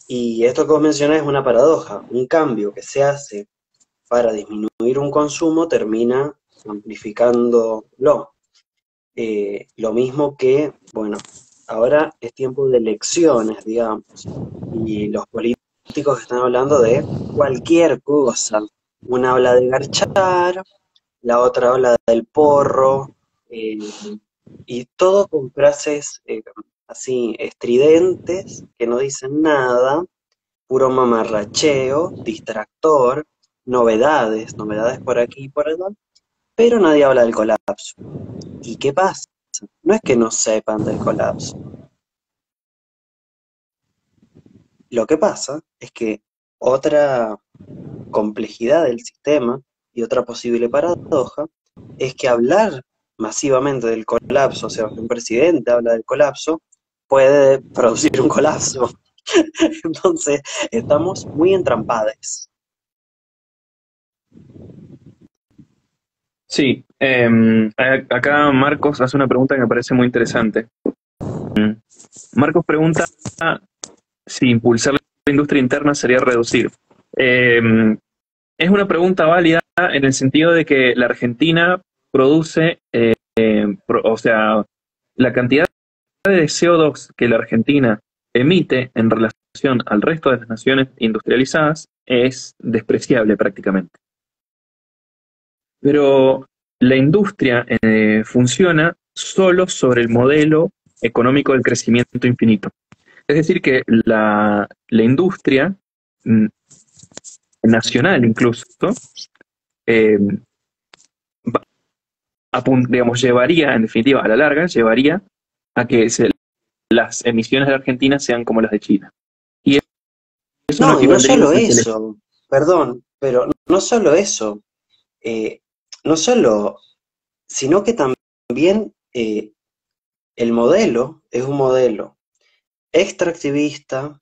Y esto que vos mencionás es una paradoja. Un cambio que se hace para disminuir un consumo termina amplificándolo. Lo mismo que, bueno, ahora es tiempo de elecciones, digamos, y los políticos están hablando de cualquier cosa. Una habla de garchar, la otra habla del porro, eh, y todo con frases así estridentes que no dicen nada, puro mamarracheo, distractor, novedades, novedades por aquí y por allá, pero nadie habla del colapso. ¿Y qué pasa? No es que no sepan del colapso. Lo que pasa es que otra complejidad del sistema y otra posible paradoja es que hablar masivamente del colapso, o sea, que un presidente habla del colapso, puede producir un colapso. Entonces, estamos muy entrampados. sí, acá Marcos hace una pregunta que me parece muy interesante. Marcos pregunta si impulsar la industria interna sería reducir. Eh, es una pregunta válida en el sentido de que la Argentina produce, o sea, la cantidad de CO2 que la Argentina emite en relación al resto de las naciones industrializadas es despreciable prácticamente. Pero la industria funciona solo sobre el modelo económico del crecimiento infinito. Es decir, que la industria mm, nacional incluso, eh, digamos, llevaría, en definitiva, a la larga, llevaría a que las emisiones de Argentina sean como las de China. Y eso no No, y no equivaldría solo a que el eso, perdón, pero no solo eso, eh, no solo, sino que también el modelo es un modelo extractivista,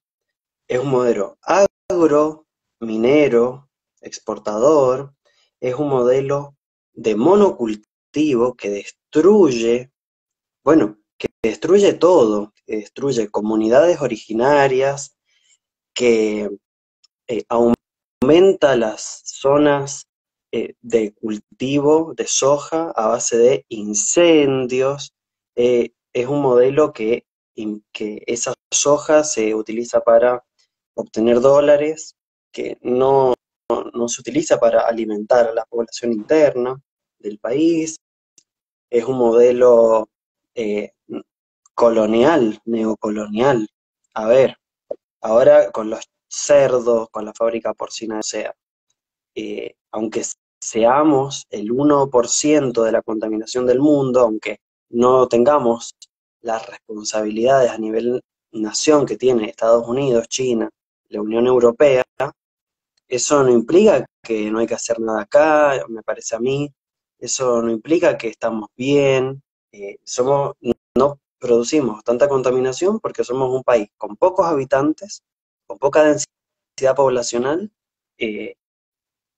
es un modelo agro, minero, exportador, es un modelo de monocultivo que destruye, bueno, que destruye todo, que destruye comunidades originarias, que aumenta las zonas de cultivo de soja a base de incendios. Es un modelo que esa soja se utiliza para obtener dólares, que no se utiliza para alimentar a la población interna del país. Es un modelo eh, colonial, neocolonial. A ver, ahora con los cerdos, con la fábrica porcina, o sea, aunque seamos el 1% de la contaminación del mundo, aunque no tengamos las responsabilidades a nivel nación que tiene Estados Unidos, China, la Unión Europea, eso no implica que no hay que hacer nada acá, me parece a mí, eso no implica que estamos bien, no producimos tanta contaminación porque somos un país con pocos habitantes, con poca densidad poblacional, eh,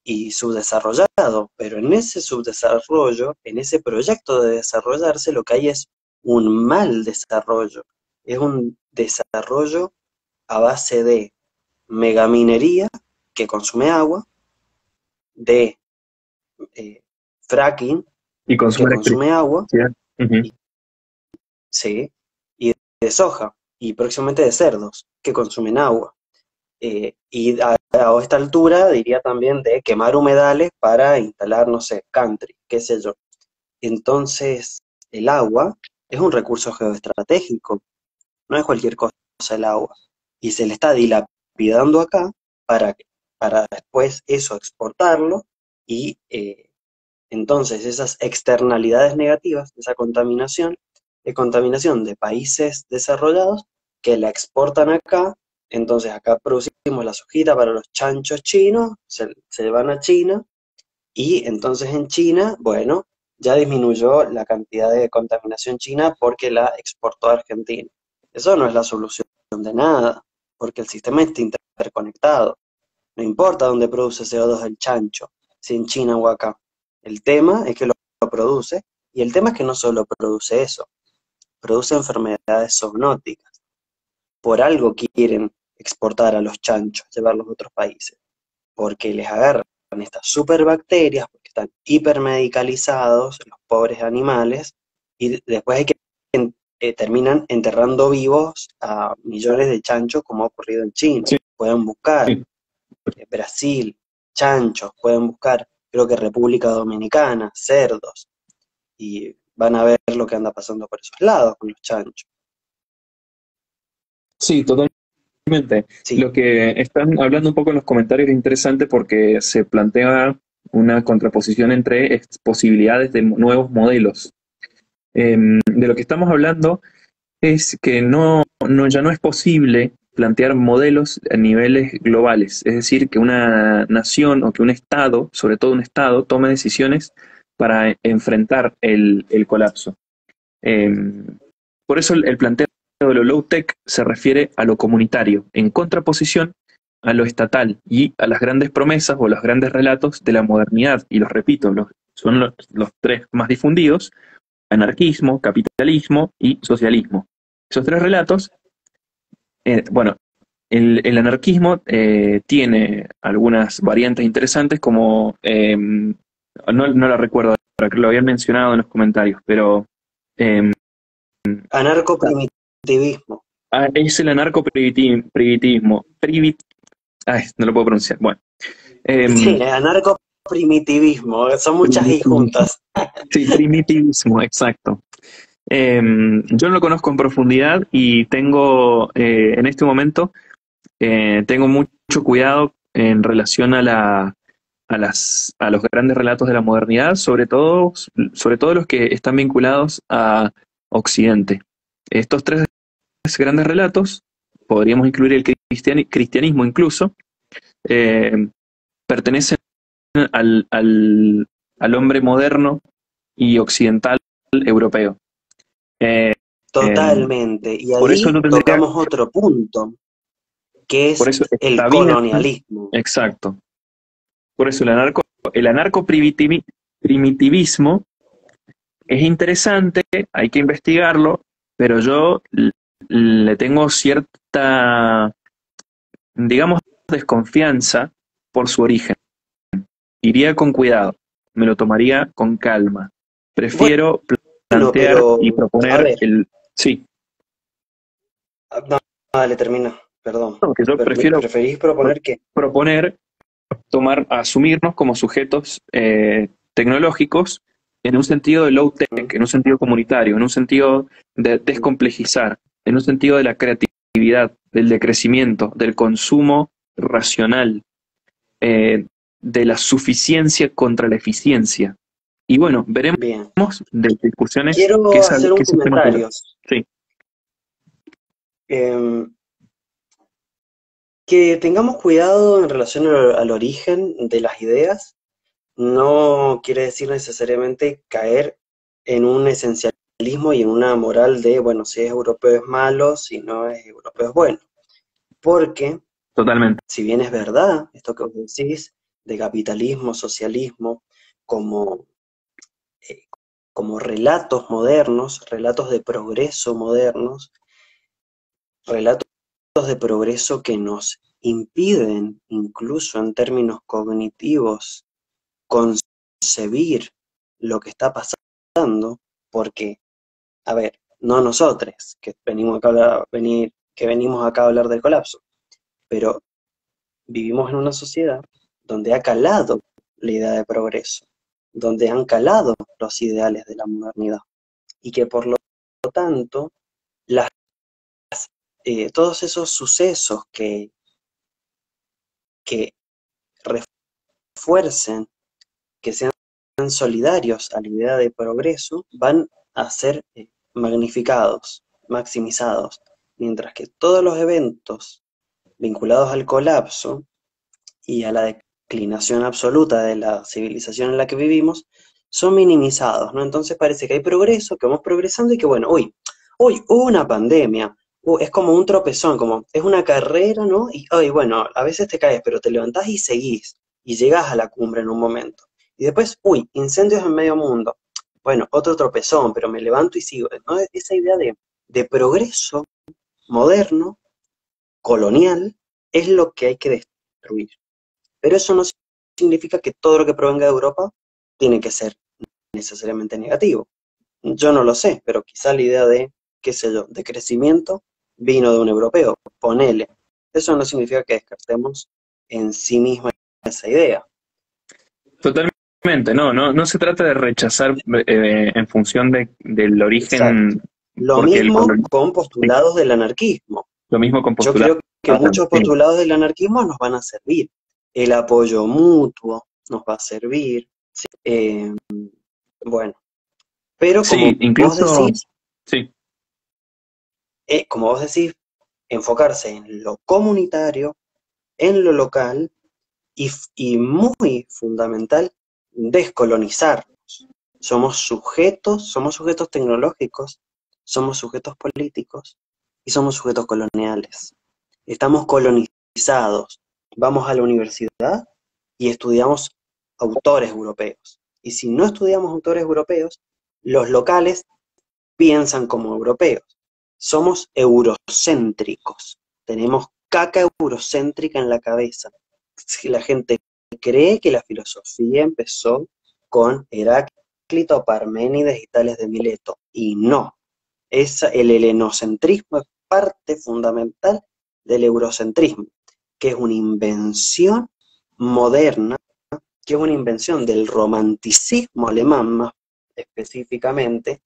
y subdesarrollado, pero en ese subdesarrollo, en ese proyecto de desarrollarse, lo que hay es un mal desarrollo, es un desarrollo a base de megaminería que consume agua, de eh, fracking y que consumo consume agua, electricidad. Ujú. y, sí, y de soja, y próximamente de cerdos que consumen agua. Y a esta altura diría también de quemar humedales para instalar, no sé, country, qué sé yo. Entonces, el agua es un recurso geoestratégico, no es cualquier cosa el agua. Y se le está dilapidando acá para, para después eso exportarlo y entonces esas externalidades negativas, esa contaminación, es contaminación de países desarrollados que la exportan acá Entonces acá producimos la sojita para los chanchos chinos, se van a China, y entonces en China, bueno, ya disminuyó la cantidad de contaminación china porque la exportó a Argentina. Eso no es la solución de nada, porque el sistema está interconectado. No importa dónde produce CO2 el chancho, si en China o acá. El tema es que lo produce, y el tema es que no solo produce eso, produce enfermedades zoonóticas. Por algo quieren exportar a los chanchos, llevarlos a otros países, porque les agarran estas superbacterias, porque están hipermedicalizados los pobres animales, y después hay que terminan enterrando vivos a millones de chanchos, como ha ocurrido en China. Sí, Pueden buscar sí. Brasil, chanchos, pueden buscar, creo que República Dominicana, cerdos, y van a ver lo que anda pasando por esos lados con los chanchos. Sí, totalmente. Sí, Lo que están hablando un poco en los comentarios es interesante porque se plantea una contraposición entre posibilidades de nuevos modelos. De lo que estamos hablando es que ya no es posible plantear modelos a niveles globales, es decir, que una nación o que un Estado, sobre todo un Estado, tome decisiones para enfrentar el colapso. Eh, por eso el planteo de lo low-tech se refiere a lo comunitario, en contraposición a lo estatal y a las grandes promesas o los grandes relatos de la modernidad. Y los repito, son los tres más difundidos: anarquismo, capitalismo y socialismo. Esos tres relatos, bueno, el anarquismo tiene algunas variantes interesantes como, no la recuerdo, creo que lo habían mencionado en los comentarios, pero eh, anarcoprimitivismo. es el anarcoprimitivismo. Ay, no lo puedo pronunciar. Bueno, Sí, eh, anarcoprimitivismo, son muchas y primitivismo. juntas. Sí, primitivismo, exacto. Yo no lo conozco en profundidad y tengo, en este momento, tengo mucho cuidado en relación a los grandes relatos de la modernidad, sobre todo los que están vinculados a Occidente. Estos tres grandes relatos, podríamos incluir el cristianismo incluso, eh, pertenecen al hombre moderno y occidental europeo. Eh, eh, Totalmente. Y por eso ahí no tendría, tocamos otro punto, que por es eso el está bien, colonialismo. exacto. Por eso el anarcoprimitivismo es interesante, hay que investigarlo, pero yo le tengo cierta, digamos, desconfianza por su origen. Iría con cuidado, me lo tomaría con calma. Prefiero Bueno, plantear y pero a proponer ver, sí, no, dale, termina, perdón. no, que yo prefiero ¿Preferís proponer que proponer asumirnos como sujetos tecnológicos en un sentido de low tech, en un sentido comunitario, en un sentido de descomplejizar, en un sentido de la creatividad, del decrecimiento, del consumo racional, eh, de la suficiencia contra la eficiencia? Y bueno, veremos bien? de discusiones Quiero hacer que un ese tema tendrá. comentario. Sí, Em, que tengamos cuidado en relación al origen de las ideas. No quiere decir necesariamente caer en un esencialismo y en una moral de, bueno, si es europeo es malo, si no es europeo es bueno. Porque, totalmente. si bien es verdad esto que vos decís de capitalismo, socialismo, como, eh, como relatos modernos, relatos de progreso modernos, relatos de progreso que nos impiden, incluso en términos cognitivos, concebir lo que está pasando, porque, a ver, no nosotros, que que venimos acá a hablar del colapso, pero vivimos en una sociedad donde ha calado la idea de progreso, donde han calado los ideales de la modernidad, y que por lo tanto, las, todos esos sucesos que refuercen, que sean solidarios a la idea de progreso, van a ser magnificados, maximizados, mientras que todos los eventos vinculados al colapso y a la declinación absoluta de la civilización en la que vivimos, son minimizados, ¿no? Entonces parece que hay progreso, que vamos progresando y que, bueno, uy, hubo una pandemia, es como un tropezón, como es una carrera, ¿no? Y, hoy bueno, a veces te caes, pero te levantás y seguís, y llegás a la cumbre en un momento. Y después, incendios en medio mundo. Bueno, otro tropezón, pero me levanto y sigo, ¿no? Esa idea de progreso moderno, colonial, es lo que hay que destruir. Pero eso no significa que todo lo que provenga de Europa tiene que ser necesariamente negativo. Yo no lo sé, pero quizá la idea de, qué sé yo, de crecimiento vino de un europeo, ponele. Eso no significa que descartemos en sí misma esa idea. Totalmente, no se trata de rechazar en función del Exacto. origen, Lo porque mismo con sí, postulados del anarquismo. lo mismo con Yo postulados creo que muchos también. postulados del anarquismo nos van a servir. El apoyo mutuo nos va a servir. eh, bueno, pero Sí, incluso, sí, como vos decís, enfocarse en lo comunitario, en lo local y muy fundamental, descolonizarnos. Somos sujetos tecnológicos, somos sujetos políticos y somos sujetos coloniales. Estamos colonizados. Vamos a la universidad y estudiamos autores europeos. Y si no estudiamos autores europeos, los locales piensan como europeos. Somos eurocéntricos. Tenemos caca eurocéntrica en la cabeza. Si la gente cree que la filosofía empezó con Heráclito, Parménides y Tales de Mileto. Y no. El helenocentrismo es parte fundamental del eurocentrismo, que es una invención moderna, que es una invención del romanticismo alemán más específicamente,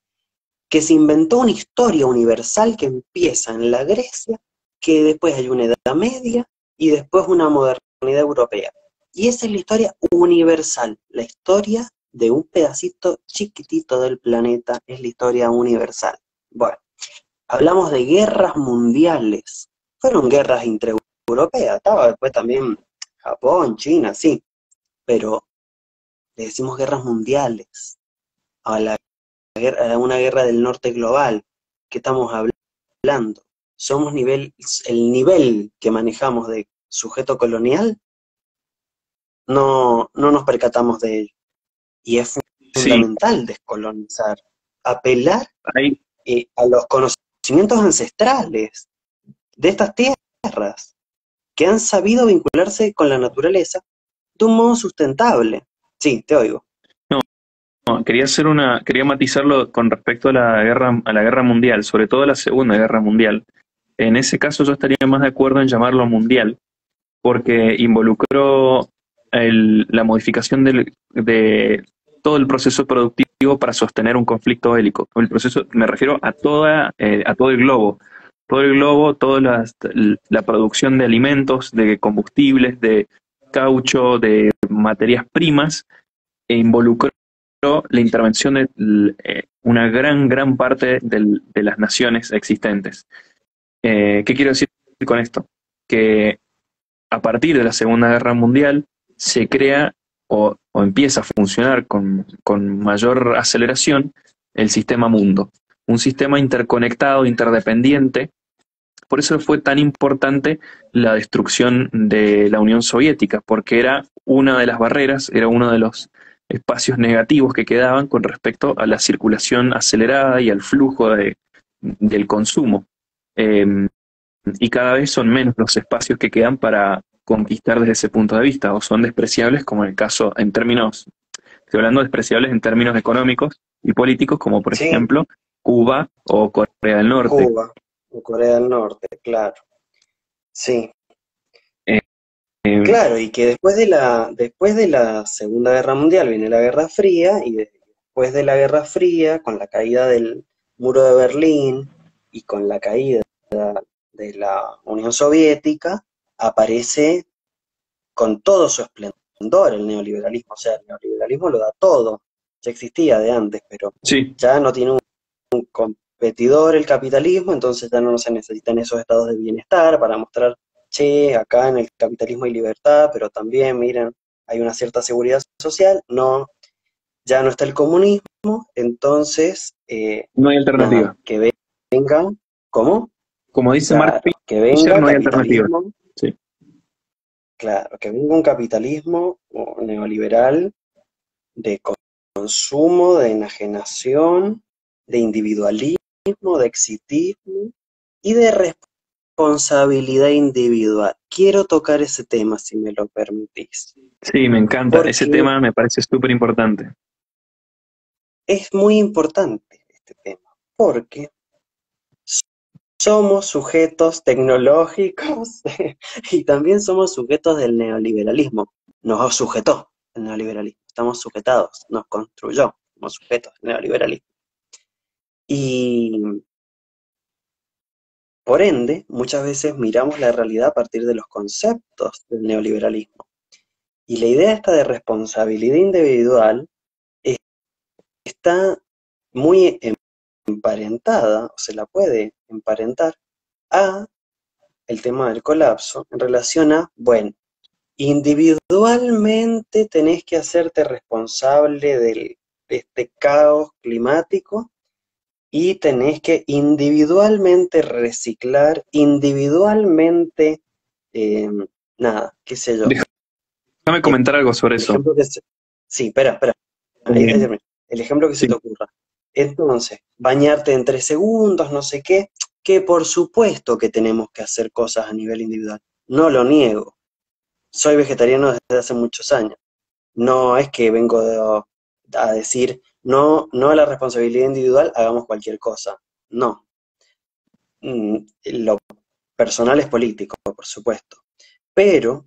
que se inventó una historia universal que empieza en la Grecia, que después hay una Edad Media y después una modernidad europea. Y esa es la historia universal, la historia de un pedacito chiquitito del planeta, es la historia universal. Bueno, hablamos de guerras mundiales, fueron guerras intraeuropeas, estaba después también Japón, China, sí, pero le decimos guerras mundiales a la a una guerra del norte global que estamos hablando. Somos el nivel que manejamos de sujeto colonial, no nos percatamos de ello. Y es sí, fundamental descolonizar, apelar hay, a los conocimientos ancestrales de estas tierras que han sabido vincularse con la naturaleza de un modo sustentable. Sí, te oigo. no, quería matizarlo con respecto a la guerra mundial, sobre todo a la Segunda Guerra Mundial. En ese caso yo estaría más de acuerdo en llamarlo mundial, porque involucró la modificación de todo el proceso productivo para sostener un conflicto bélico. El proceso, me refiero a a todo el globo, la producción de alimentos, de combustibles, de caucho, de materias primas, e involucró la intervención de una gran parte de las naciones existentes. ¿Qué quiero decir con esto? Que a partir de la Segunda Guerra Mundial se crea o empieza a funcionar con mayor aceleración el sistema mundo, un sistema interconectado, interdependiente. Por eso fue tan importante la destrucción de la Unión Soviética, porque era una de las barreras, era uno de los espacios negativos que quedaban con respecto a la circulación acelerada y al flujo del consumo. Eh, y cada vez son menos los espacios que quedan para conquistar desde ese punto de vista, o son despreciables como en el caso, estoy hablando de despreciables en términos económicos y políticos, como por Sí, ejemplo Cuba o Corea del Norte. Cuba o Corea del Norte, claro. Sí, Eh, eh, claro, y que después de la Segunda Guerra Mundial viene la Guerra Fría, y después de la Guerra Fría, con la caída del muro de Berlín y con la caída de la Unión Soviética, aparece con todo su esplendor el neoliberalismo. O sea, el neoliberalismo lo da todo. Ya existía de antes, pero sí, ya no tiene un competidor el capitalismo, entonces ya no se necesitan esos estados de bienestar para mostrar che, acá en el capitalismo hay libertad, pero también, miren, hay una cierta seguridad social, no, ya no está el comunismo, entonces, No hay nada, alternativa. que venga, ¿cómo? Como dice Mark Claro, que Fisher, venga no hay alternativa. capitalismo, Sí, claro, que venga un capitalismo neoliberal de consumo, de enajenación, de individualismo, de exitismo y de responsabilidad individual. Quiero tocar ese tema, si me lo permitís, sí, me encanta. Ese porque tema me parece súper importante. es muy importante este tema, porque somos sujetos tecnológicos y también somos sujetos del neoliberalismo. Nos sujetó el neoliberalismo, estamos sujetados, nos construyó como sujetos del neoliberalismo. Y por ende, muchas veces miramos la realidad a partir de los conceptos del neoliberalismo. Y la idea esta de responsabilidad individual está muy emparentada, o se la puede emparentar, a el tema del colapso en relación a, bueno, individualmente tenés que hacerte responsable de este caos climático y tenés que individualmente reciclar, individualmente, eh, nada, qué sé yo. Déjame El comentar algo sobre eso. ejemplo que se... Sí, espera, ahí Eh, termino. El ejemplo que se sí, te ocurra. Entonces, bañarte en 3 segundos, no sé qué, que por supuesto que tenemos que hacer cosas a nivel individual. No lo niego. Soy vegetariano desde hace muchos años. No es que vengo a decir, no, no a la responsabilidad individual, hagamos cualquier cosa. No. Lo personal es político, por supuesto. Pero,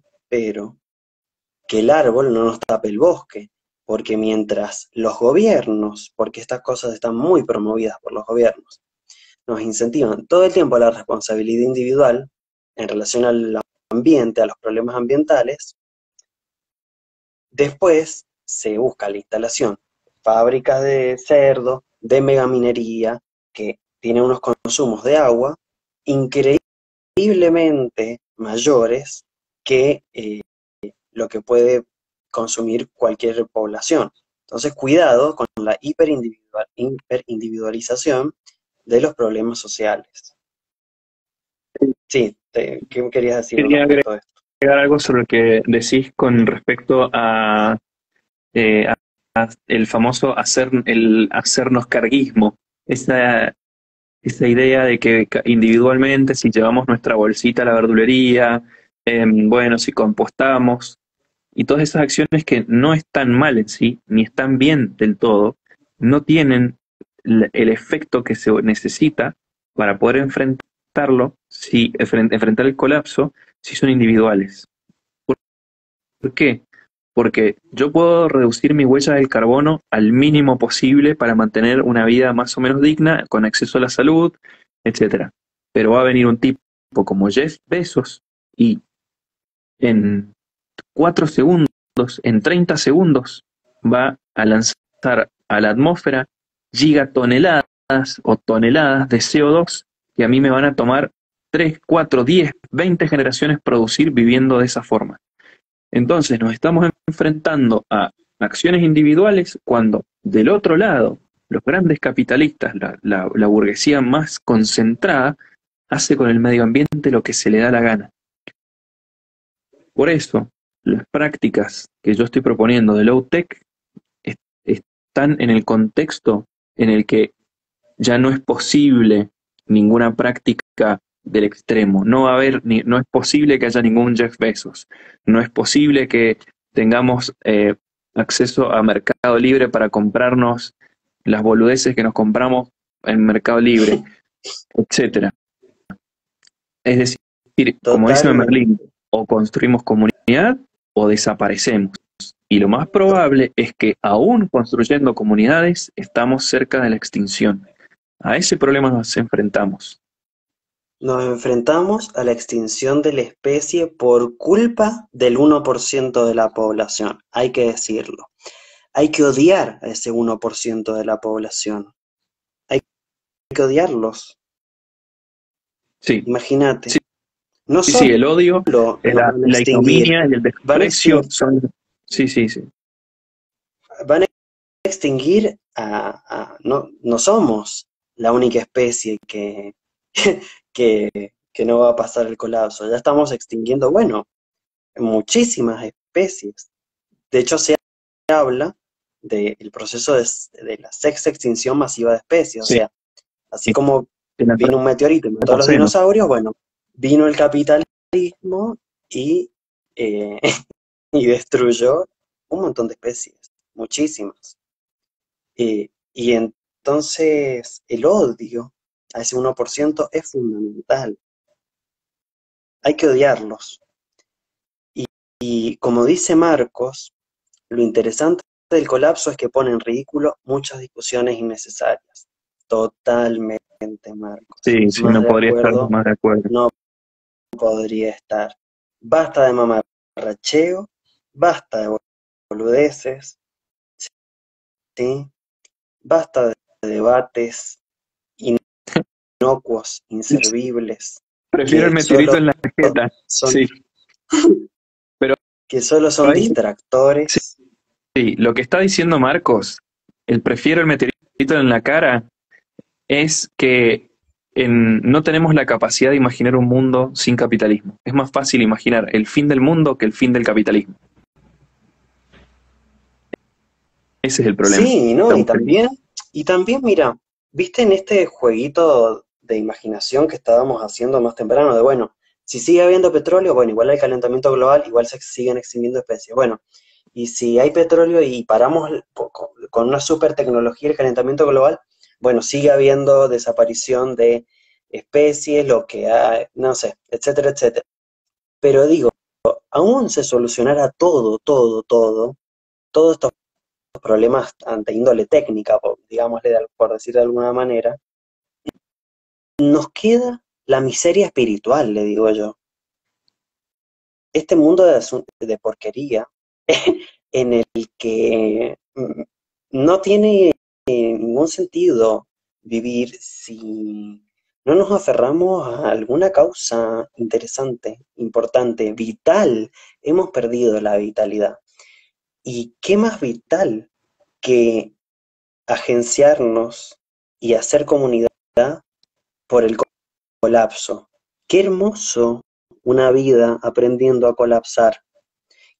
que el árbol no nos tape el bosque, porque mientras los gobiernos, porque estas cosas están muy promovidas por los gobiernos, nos incentivan todo el tiempo a la responsabilidad individual en relación al ambiente, a los problemas ambientales, después se busca la instalación de fábricas de cerdo, de megaminería, que tiene unos consumos de agua increíblemente mayores que lo que puede consumir cualquier población. Entonces, cuidado con la hiperindividualización de los problemas sociales. Sí, ¿qué me querías decir quería respecto de esto? agregar algo sobre lo que decís con respecto a el famoso el hacernos carguismo. Esa, esa idea de que individualmente, si llevamos nuestra bolsita a la verdulería, bueno, si compostamos, y todas esas acciones que no están mal en sí, ni están bien del todo, no tienen el efecto que se necesita para poder enfrentarlo, si, enfrentar el colapso, si son individuales. ¿Por qué? Porque yo puedo reducir mi huella del carbono al mínimo posible para mantener una vida más o menos digna, con acceso a la salud, etcétera. Pero va a venir un tipo como Jeff Bezos y en 4 segundos, en 30 segundos, va a lanzar a la atmósfera gigatoneladas o toneladas de CO2 que a mí me van a tomar 3, 4, 10, 20 generaciones producir viviendo de esa forma. Entonces nos estamos enfrentando a acciones individuales cuando del otro lado los grandes capitalistas, la burguesía más concentrada, hace con el medio ambiente lo que se le da la gana. Por eso, las prácticas que yo estoy proponiendo de low tech están en el contexto en el que ya no es posible ninguna práctica del extremo. No va a haber, no es posible que haya ningún Jeff Bezos. No es posible que tengamos acceso a Mercado Libre para comprarnos las boludeces que nos compramos en Mercado Libre, etcétera. Es decir, como dice Totalmente. Merlín, o construimos comunidad o desaparecemos. Y lo más probable es que aún construyendo comunidades estamos cerca de la extinción. A ese problema nos enfrentamos. Nos enfrentamos a la extinción de la especie por culpa del 1% de la población, hay que decirlo. Hay que odiar a ese 1% de la población. Hay que odiarlos. Sí, Imagínate. sí, no Sí, sí, solo el odio, nos van a la extinguir, ignominia y el van a desprecio extinguir, son... Sí, sí, sí. van a extinguir no, no somos la única especie que no va a pasar el colapso. Ya estamos extinguiendo, bueno, muchísimas especies. De hecho, se habla del proceso de la sexta extinción masiva de especies. O Sí, sea, así como en el vino un meteorito y mató a los Antropoceno. dinosaurios, bueno, vino el capitalismo y, eh, y destruyó un montón de especies, muchísimas. Y entonces el odio a ese 1% es fundamental. Hay que odiarlos. Y como dice Marcos, lo interesante del colapso es que pone en ridículo muchas discusiones innecesarias. Totalmente, Marcos. Sí, sí, Más no de podría estar acuerdo más de acuerdo. no podría estar. Basta de mamarracheo, basta de boludeces, ¿sí? Basta de debates inocuos, inservibles, Prefiero el que meteorito solo en la jeta. son, Sí, pero que solo son ahí, sí, distractores. sí, lo que está diciendo Marcos, el prefiero el meteorito en la cara, es que no tenemos la capacidad de imaginar un mundo sin capitalismo. Es más fácil imaginar el fin del mundo que el fin del capitalismo. Ese es el problema. Sí, ¿no? Estamos teniendo. Y también, mira, viste en este jueguito de imaginación que estábamos haciendo más temprano, de bueno, si sigue habiendo petróleo, bueno, igual hay calentamiento global, igual se siguen extinguiendo especies. Bueno, y si hay petróleo y paramos con una super tecnología el calentamiento global, bueno, sigue habiendo desaparición de especies, lo que hay, no sé, etcétera, etcétera. Pero digo, aún se solucionara todos estos problemas ante índole técnica, digámosle, por decir de alguna manera, nos queda la miseria espiritual, le digo yo. Este mundo de porquería en el que no tiene ningún sentido vivir si no nos aferramos a alguna causa interesante, importante, vital. Hemos perdido la vitalidad. ¿Y qué más vital que agenciarnos y hacer comunidad por el colapso? Qué hermoso una vida aprendiendo a colapsar.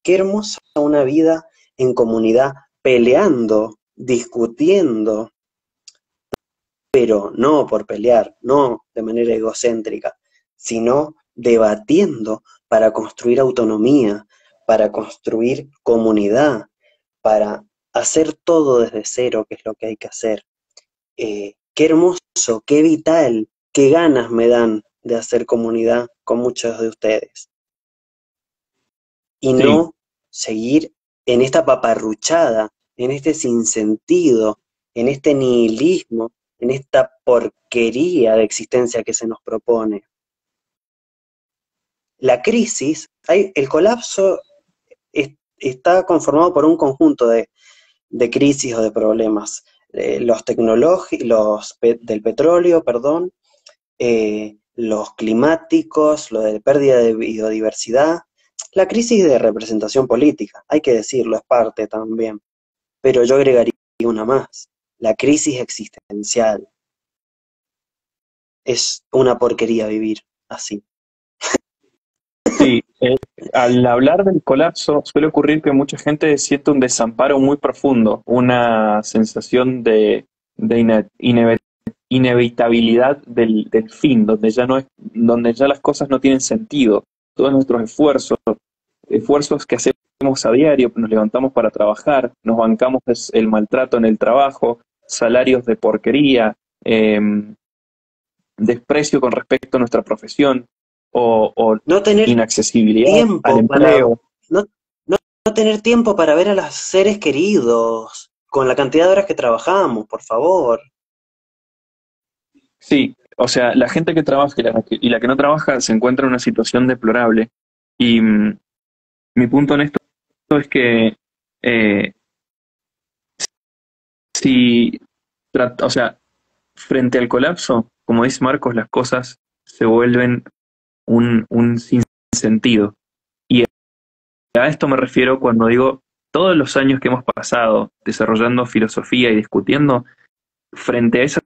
Qué hermosa una vida en comunidad, peleando, discutiendo, pero no por pelear, no de manera egocéntrica, sino debatiendo para construir autonomía, para construir comunidad, para hacer todo desde cero, que es lo que hay que hacer. Qué hermoso, qué vital, qué ganas me dan de hacer comunidad con muchos de ustedes. Y Sí, no seguir en esta paparruchada, en este sinsentido, en este nihilismo, en esta porquería de existencia que se nos propone. La crisis, el colapso está conformado por un conjunto de crisis o de problemas. Los tecnológicos, del petróleo, perdón, los climáticos, lo de pérdida de biodiversidad, la crisis de representación política, hay que decirlo, es parte también. Pero yo agregaría una más, la crisis existencial. Es una porquería vivir así. sí. Al hablar del colapso, suele ocurrir que mucha gente siente un desamparo muy profundo, una sensación de inevitabilidad del fin, donde ya no es, donde ya las cosas no tienen sentido. Todos nuestros esfuerzos que hacemos a diario, nos levantamos para trabajar, nos bancamos el maltrato en el trabajo, salarios de porquería, eh, desprecio con respecto a nuestra profesión o No tener inaccesibilidad al tiempo para, empleo. no, no tener tiempo para ver a los seres queridos, con la cantidad de horas que trabajamos, por favor. Sí, o sea, la gente que trabaja y la que no trabaja se encuentra en una situación deplorable. Y mi punto en esto es que eh, si, o sea, frente al colapso, como dice Marcos, las cosas se vuelven un sinsentido. Y a esto me refiero cuando digo todos los años que hemos pasado desarrollando filosofía y discutiendo frente a esa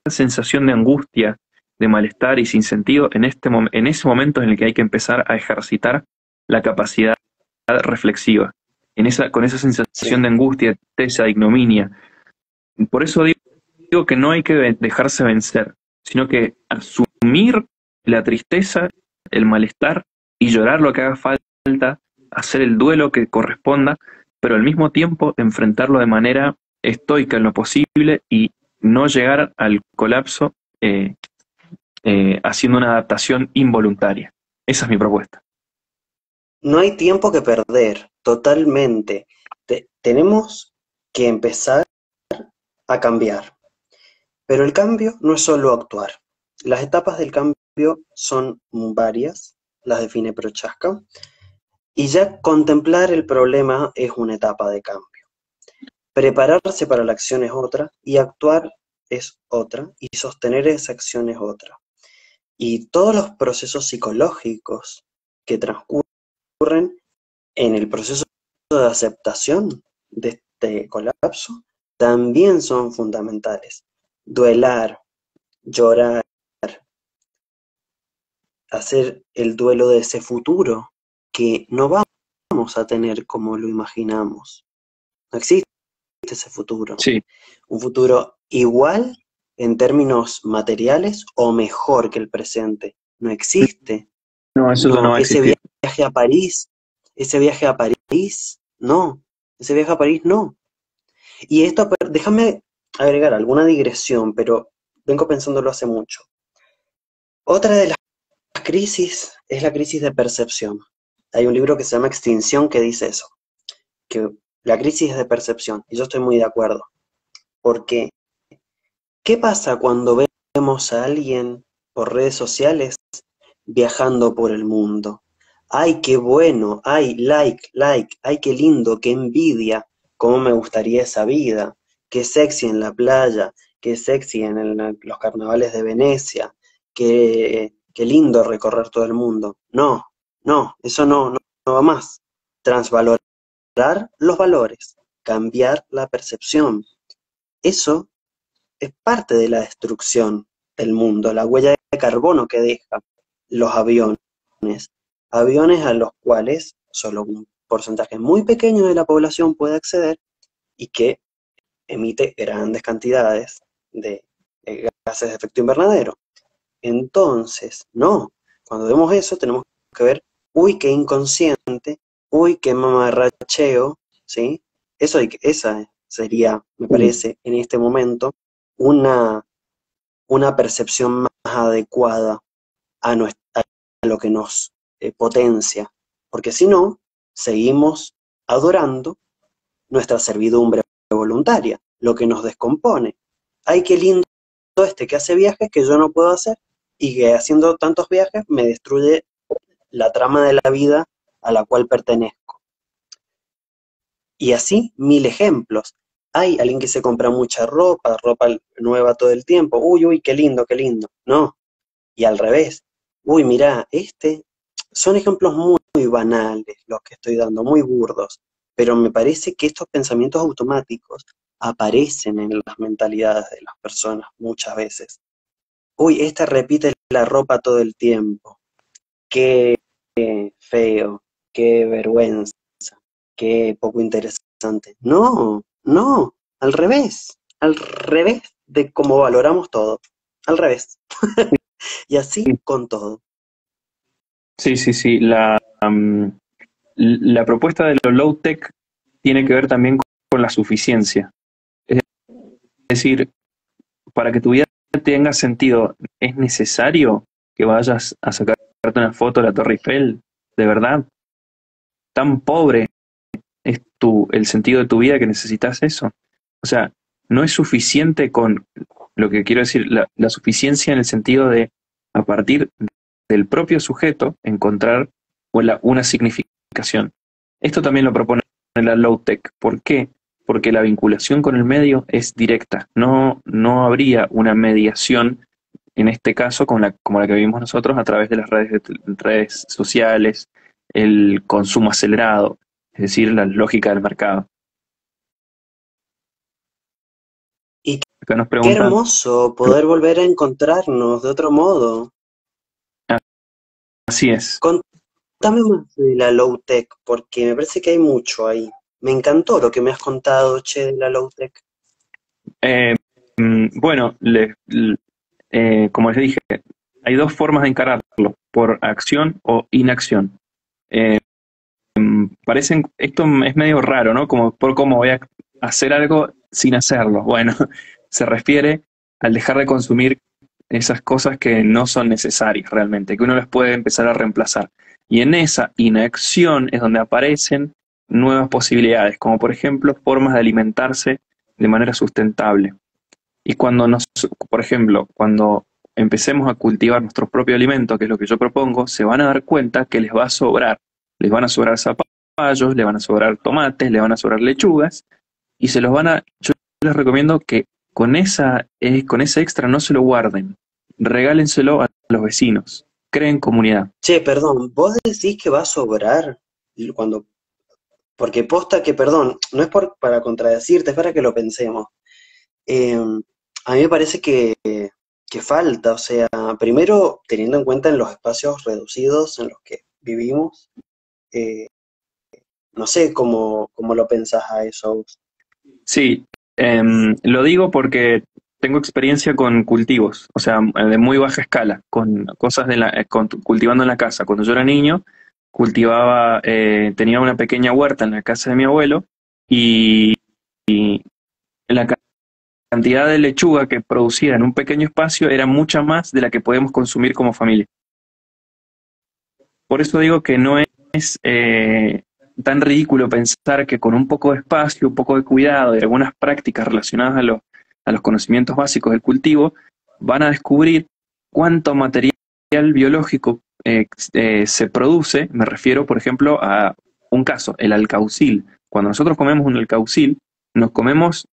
sensación de angustia, de malestar y sinsentido, en ese momento en el que hay que empezar a ejercitar la capacidad reflexiva, con esa sensación Sí. de angustia, de tristeza, de ignominia. Por eso digo que no hay que dejarse vencer, sino que asumir la tristeza, el malestar y llorar lo que haga falta, hacer el duelo que corresponda, pero al mismo tiempo enfrentarlo de manera estoica en lo posible y no llegar al colapso haciendo una adaptación involuntaria. Esa es mi propuesta. No hay tiempo que perder, totalmente. Tenemos que empezar a cambiar. Pero el cambio no es solo actuar. Las etapas del cambio son varias, las define Prochaska, y ya contemplar el problema es una etapa de cambio. Prepararse para la acción es otra, y actuar es otra, y sostener esa acción es otra. Y todos los procesos psicológicos que transcurren en el proceso de aceptación de este colapso también son fundamentales. Duelar, llorar, hacer el duelo de ese futuro que no vamos a tener como lo imaginamos. No existe ese futuro. Sí, Un futuro igual en términos materiales o mejor que el presente. No existe. no, eso no No, va a existir. ese viaje a París, no. Ese viaje a París, no. Y esto, déjame agregar alguna digresión, pero vengo pensándolo hace mucho. Otra de las crisis es la crisis de percepción. Hay un libro que se llama Extinción que dice eso, que la crisis es de percepción, y yo estoy muy de acuerdo, porque ¿qué pasa cuando vemos a alguien por redes sociales viajando por el mundo? ¡Ay, qué bueno! ¡Ay, like! ¡Ay, qué lindo! ¡Qué envidia! ¿Cómo me gustaría esa vida? ¡Qué sexy en la playa! ¡Qué sexy en los carnavales de Venecia! ¡Qué lindo recorrer todo el mundo! No, no, eso no va más. Transvalorar los valores, cambiar la percepción. Eso es parte de la destrucción del mundo, la huella de carbono que deja los aviones. Aviones a los cuales solo un porcentaje muy pequeño de la población puede acceder y que emite grandes cantidades de gases de efecto invernadero. Entonces, no, cuando vemos eso tenemos que ver, uy, qué inconsciente, uy, qué mamarracheo, ¿sí? Esa sería, me parece, en este momento, una, una percepción más adecuada a lo que nos potencia, porque si no, seguimos adorando nuestra servidumbre voluntaria, lo que nos descompone. Ay, qué lindo este que hace viajes que yo no puedo hacer y que haciendo tantos viajes me destruye la trama de la vida a la cual pertenezco. Y así, mil ejemplos. Hay alguien que se compra mucha ropa nueva todo el tiempo. Uy, uy, qué lindo, qué lindo. No, y al revés. Uy, mirá, son ejemplos muy banales los que estoy dando, muy burdos, pero me parece que estos pensamientos automáticos aparecen en las mentalidades de las personas muchas veces. Uy, repite la ropa todo el tiempo. Qué feo, qué vergüenza, qué poco interesante. No, no, al revés de cómo valoramos todo, al revés. Y así con todo. Sí, sí, sí. La propuesta de lo low tech tiene que ver también con la suficiencia. Es decir, para que tu vida tenga sentido, ¿es necesario que vayas a sacarte una foto de la Torre Eiffel? ¿De verdad? ¿Tan pobre es el sentido de tu vida que necesitas eso? O sea, no es suficiente con lo que quiero decir, la suficiencia en el sentido de, a partir del propio sujeto, encontrar una significación. Esto también lo propone la low tech. ¿Por qué? Porque la vinculación con el medio es directa. No habría una mediación en este caso como la que vivimos nosotros a través de las redes sociales, el consumo acelerado, es decir, la lógica del mercado. Y Acá nos qué preguntan, hermoso poder volver a encontrarnos de otro modo. así es. Contame más de la low tech, porque me parece que hay mucho ahí. Me encantó lo que me has contado, che, de la low tech. Eh, bueno, como les dije, hay dos formas de encararlo, por acción o inacción. Eh, esto es medio raro, ¿no? Como por cómo voy a hacer algo sin hacerlo. Bueno, se refiere al dejar de consumir esas cosas que no son necesarias realmente, que uno las puede empezar a reemplazar. Y en esa inacción es donde aparecen nuevas posibilidades, como por ejemplo formas de alimentarse de manera sustentable. Y por ejemplo, cuando empecemos a cultivar nuestro propio alimento, que es lo que yo propongo, se van a dar cuenta que les va a sobrar. Les van a sobrar zapallos, les van a sobrar tomates, les van a sobrar lechugas, y yo les recomiendo que con ese extra no se lo guarden, regálenselo a los vecinos, creen comunidad. Che, perdón, vos decís que va a sobrar cuando, porque posta que, perdón, no es para contradecirte, es para que lo pensemos. Eh, a mí me parece que falta, o sea, primero teniendo en cuenta en los espacios reducidos en los que vivimos, eh, no sé cómo lo pensás a eso vos. Sí, lo digo porque tengo experiencia con cultivos, o sea, de muy baja escala, con cosas cultivando en la casa. Cuando yo era niño, tenía una pequeña huerta en la casa de mi abuelo y, y la cantidad de lechuga que producía en un pequeño espacio era mucha más de la que podemos consumir como familia. Por eso digo que no es tan ridículo pensar que con un poco de espacio, un poco de cuidado y algunas prácticas relacionadas a los conocimientos básicos del cultivo, van a descubrir cuánto material biológico se produce. Me refiero, por ejemplo, a un caso, el alcaucil. Cuando nosotros comemos un alcaucil, nos comemos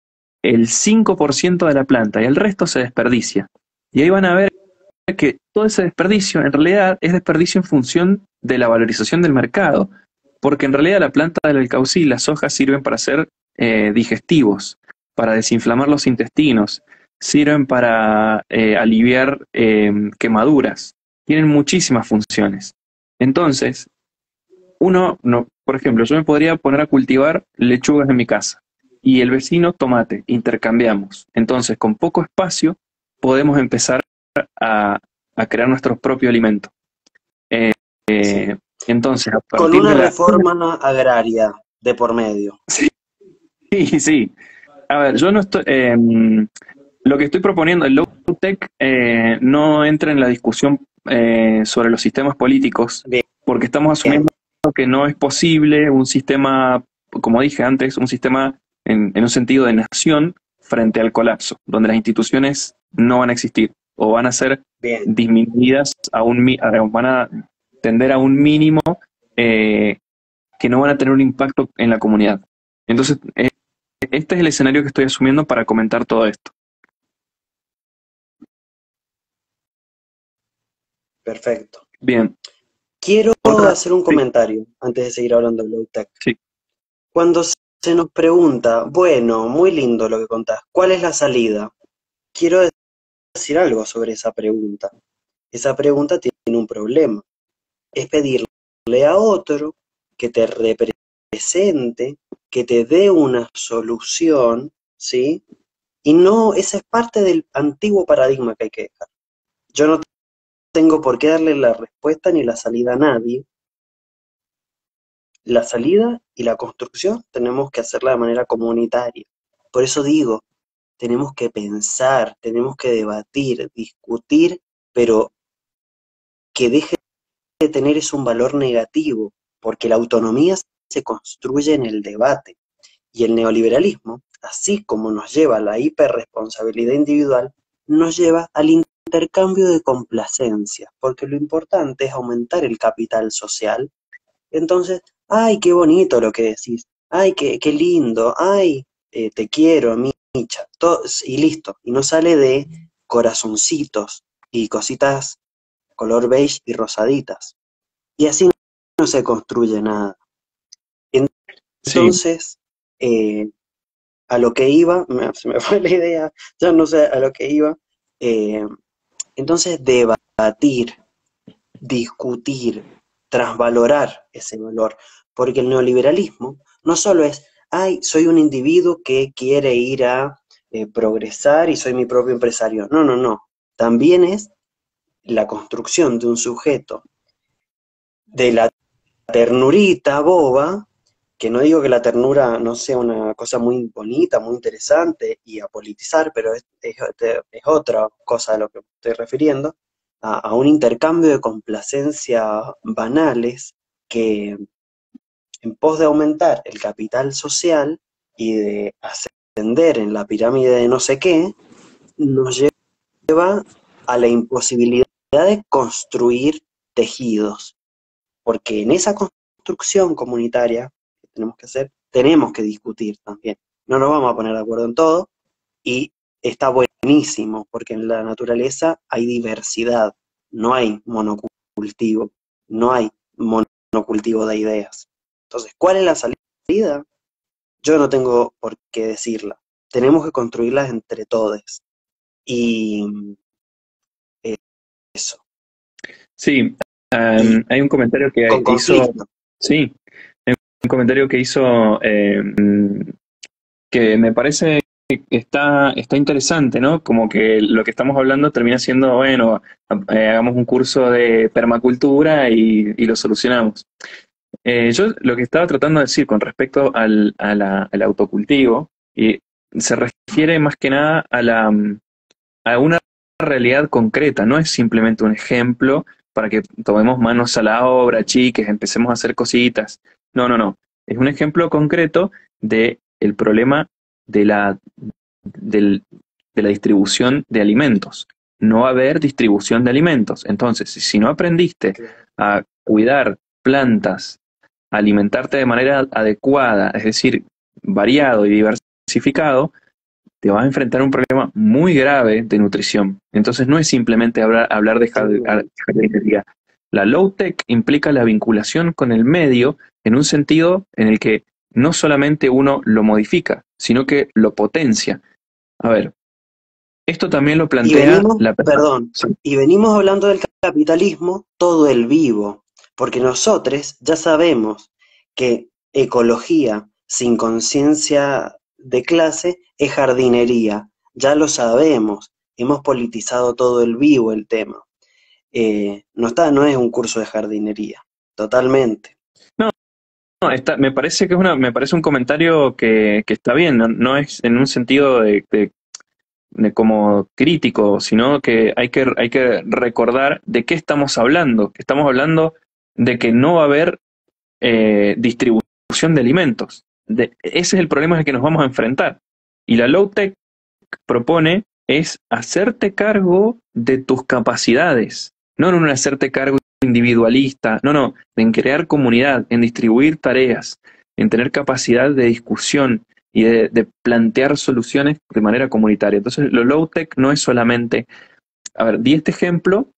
el 5% de la planta y el resto se desperdicia. Y ahí van a ver que todo ese desperdicio en realidad es desperdicio en función de la valorización del mercado, porque en realidad la planta del alcaucil, las hojas sirven para ser digestivos, para desinflamar los intestinos, sirven para aliviar quemaduras, tienen muchísimas funciones. Entonces, uno, no, por ejemplo, yo me podría poner a cultivar lechugas en mi casa y el vecino tomate, intercambiamos. Entonces, con poco espacio podemos empezar a, a crear nuestro propio alimento. Eh, Sí. entonces, a Con partir una de la... reforma agraria de por medio. Sí, sí. A ver, yo no estoy... lo que estoy proponiendo, el low tech, no entra en la discusión sobre los sistemas políticos, Bien, porque estamos asumiendo que no es posible un sistema, como dije antes, un sistema en un sentido de nación frente al colapso, donde las instituciones no van a existir o van a ser bien. disminuidas van a tender a un mínimo eh, que no van a tener un impacto en la comunidad. Entonces, este es el escenario que estoy asumiendo para comentar todo esto. Perfecto. Bien, Quiero otra, hacer un sí, comentario antes de seguir hablando de low tech. sí. Cuando se nos pregunta, bueno, muy lindo lo que contás, ¿cuál es la salida? Quiero decir algo sobre esa pregunta. Esa pregunta tiene un problema. Es pedirle a otro que te represente, que te dé una solución, ¿sí? Y no, esa es parte del antiguo paradigma que hay que dejar. Yo no tengo por qué darle la respuesta ni la salida a nadie. La salida y la construcción tenemos que hacerla de manera comunitaria. Por eso digo, tenemos que pensar, tenemos que debatir, discutir, pero que deje de tener es un valor negativo, porque la autonomía se construye en el debate. Y el neoliberalismo, así como nos lleva a la hiperresponsabilidad individual, nos lleva al intercambio de complacencias, porque lo importante es aumentar el capital social. Entonces, ay, qué bonito lo que decís, ay, qué lindo, ay, te quiero, Micha, y listo, y no sale de corazoncitos, y cositas color beige y rosaditas. Y así no se construye nada. Sí, Entonces, a lo que iba, se me fue la idea, ya no sé a lo que iba. eh, entonces, debatir, discutir, transvalorar ese valor, porque el neoliberalismo no solo es, ay, soy un individuo que quiere ir a progresar y soy mi propio empresario. No, no, no. También es la construcción de un sujeto de la ternurita boba, que no digo que la ternura no sea una cosa muy bonita, muy interesante y a politizar, pero es otra cosa a lo que me estoy refiriendo, a un intercambio de complacencia banales que en pos de aumentar el capital social y de ascender en la pirámide de no sé qué, nos lleva a la imposibilidad de construir tejidos, porque en esa construcción comunitaria que tenemos que hacer, tenemos que discutir también. No nos vamos a poner de acuerdo en todo y está buenísimo, porque en la naturaleza hay diversidad, no hay monocultivo, no hay monocultivo de ideas. Entonces, ¿cuál es la salida? Yo no tengo por qué decirla. Tenemos que construirlas entre todos. Y eso. sí. Y Hay un comentario que con hizo, conflicto. sí, hay un comentario que hizo que me parece que está interesante, ¿no? Como que lo que estamos hablando termina siendo, bueno, hagamos un curso de permacultura y lo solucionamos. Yo lo que estaba tratando de decir con respecto al autocultivo, y se refiere más que nada a una realidad concreta, no es simplemente un ejemplo para que tomemos manos a la obra, chiques, empecemos a hacer cositas. No, no, no. Es un ejemplo concreto de el problema de del- de la distribución de alimentos. No va a haber distribución de alimentos. Entonces, si no aprendiste a cuidar plantas, a alimentarte de manera adecuada, es decir, variado y diversificado, te vas a enfrentar a un problema muy grave de nutrición. Entonces no es simplemente hablar de jardinería. La low tech implica la vinculación con el medio en un sentido en el que no solamente uno lo modifica, sino que lo potencia. A ver, esto también lo Y plantea venimos, la persona. perdón, Sí, y venimos hablando del capitalismo todo el vivo, porque nosotros ya sabemos que ecología sin conciencia de clase es jardinería, ya lo sabemos, hemos politizado todo el vivo el tema. No es un curso de jardinería, totalmente. no, me parece que me parece un comentario que está bien, no, no es en un sentido de como crítico, sino que hay que recordar de qué estamos hablando. Estamos hablando de que no va a haber distribución de alimentos. Ese es el problema al que nos vamos a enfrentar. Y la low tech propone es hacerte cargo de tus capacidades, no en un hacerte cargo individualista, no, no, en crear comunidad, en distribuir tareas, en tener capacidad de discusión y de plantear soluciones de manera comunitaria. Entonces, lo low tech no es solamente, a ver, di este ejemplo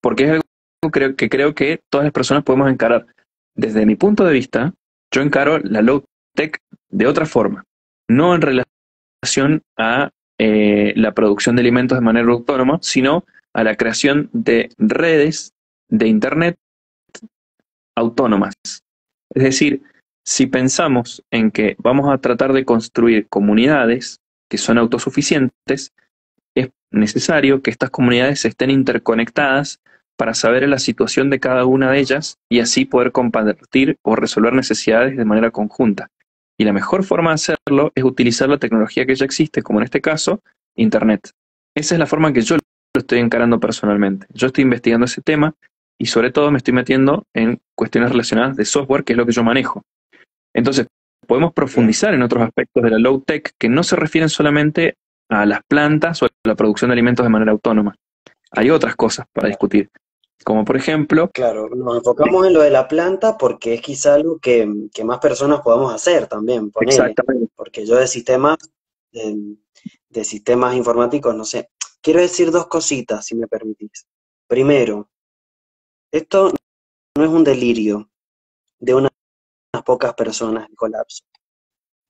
porque es algo que creo que todas las personas podemos encarar. Desde mi punto de vista, yo encaro la low tech de otra forma, no en relación a la producción de alimentos de manera autónoma, sino a la creación de redes de Internet autónomas. Es decir, si pensamos en que vamos a tratar de construir comunidades que son autosuficientes, es necesario que estas comunidades estén interconectadas para saber la situación de cada una de ellas y así poder compartir o resolver necesidades de manera conjunta. Y la mejor forma de hacerlo es utilizar la tecnología que ya existe, como en este caso, Internet. Esa es la forma en que yo lo estoy encarando personalmente. Yo estoy investigando ese tema y sobre todo me estoy metiendo en cuestiones relacionadas de software, que es lo que yo manejo. Entonces, podemos Bien. profundizar en otros aspectos de la low tech que no se refieren solamente a las plantas o a la producción de alimentos de manera autónoma. Hay otras cosas para Claro. discutir, como por ejemplo, Claro, nos enfocamos en lo de la planta porque es quizá algo que más personas podamos hacer también, ponele, exactamente, porque yo de sistemas informáticos, no sé, quiero decir dos cositas, si me permitís. Primero, esto no es un delirio de unas pocas personas el colapso.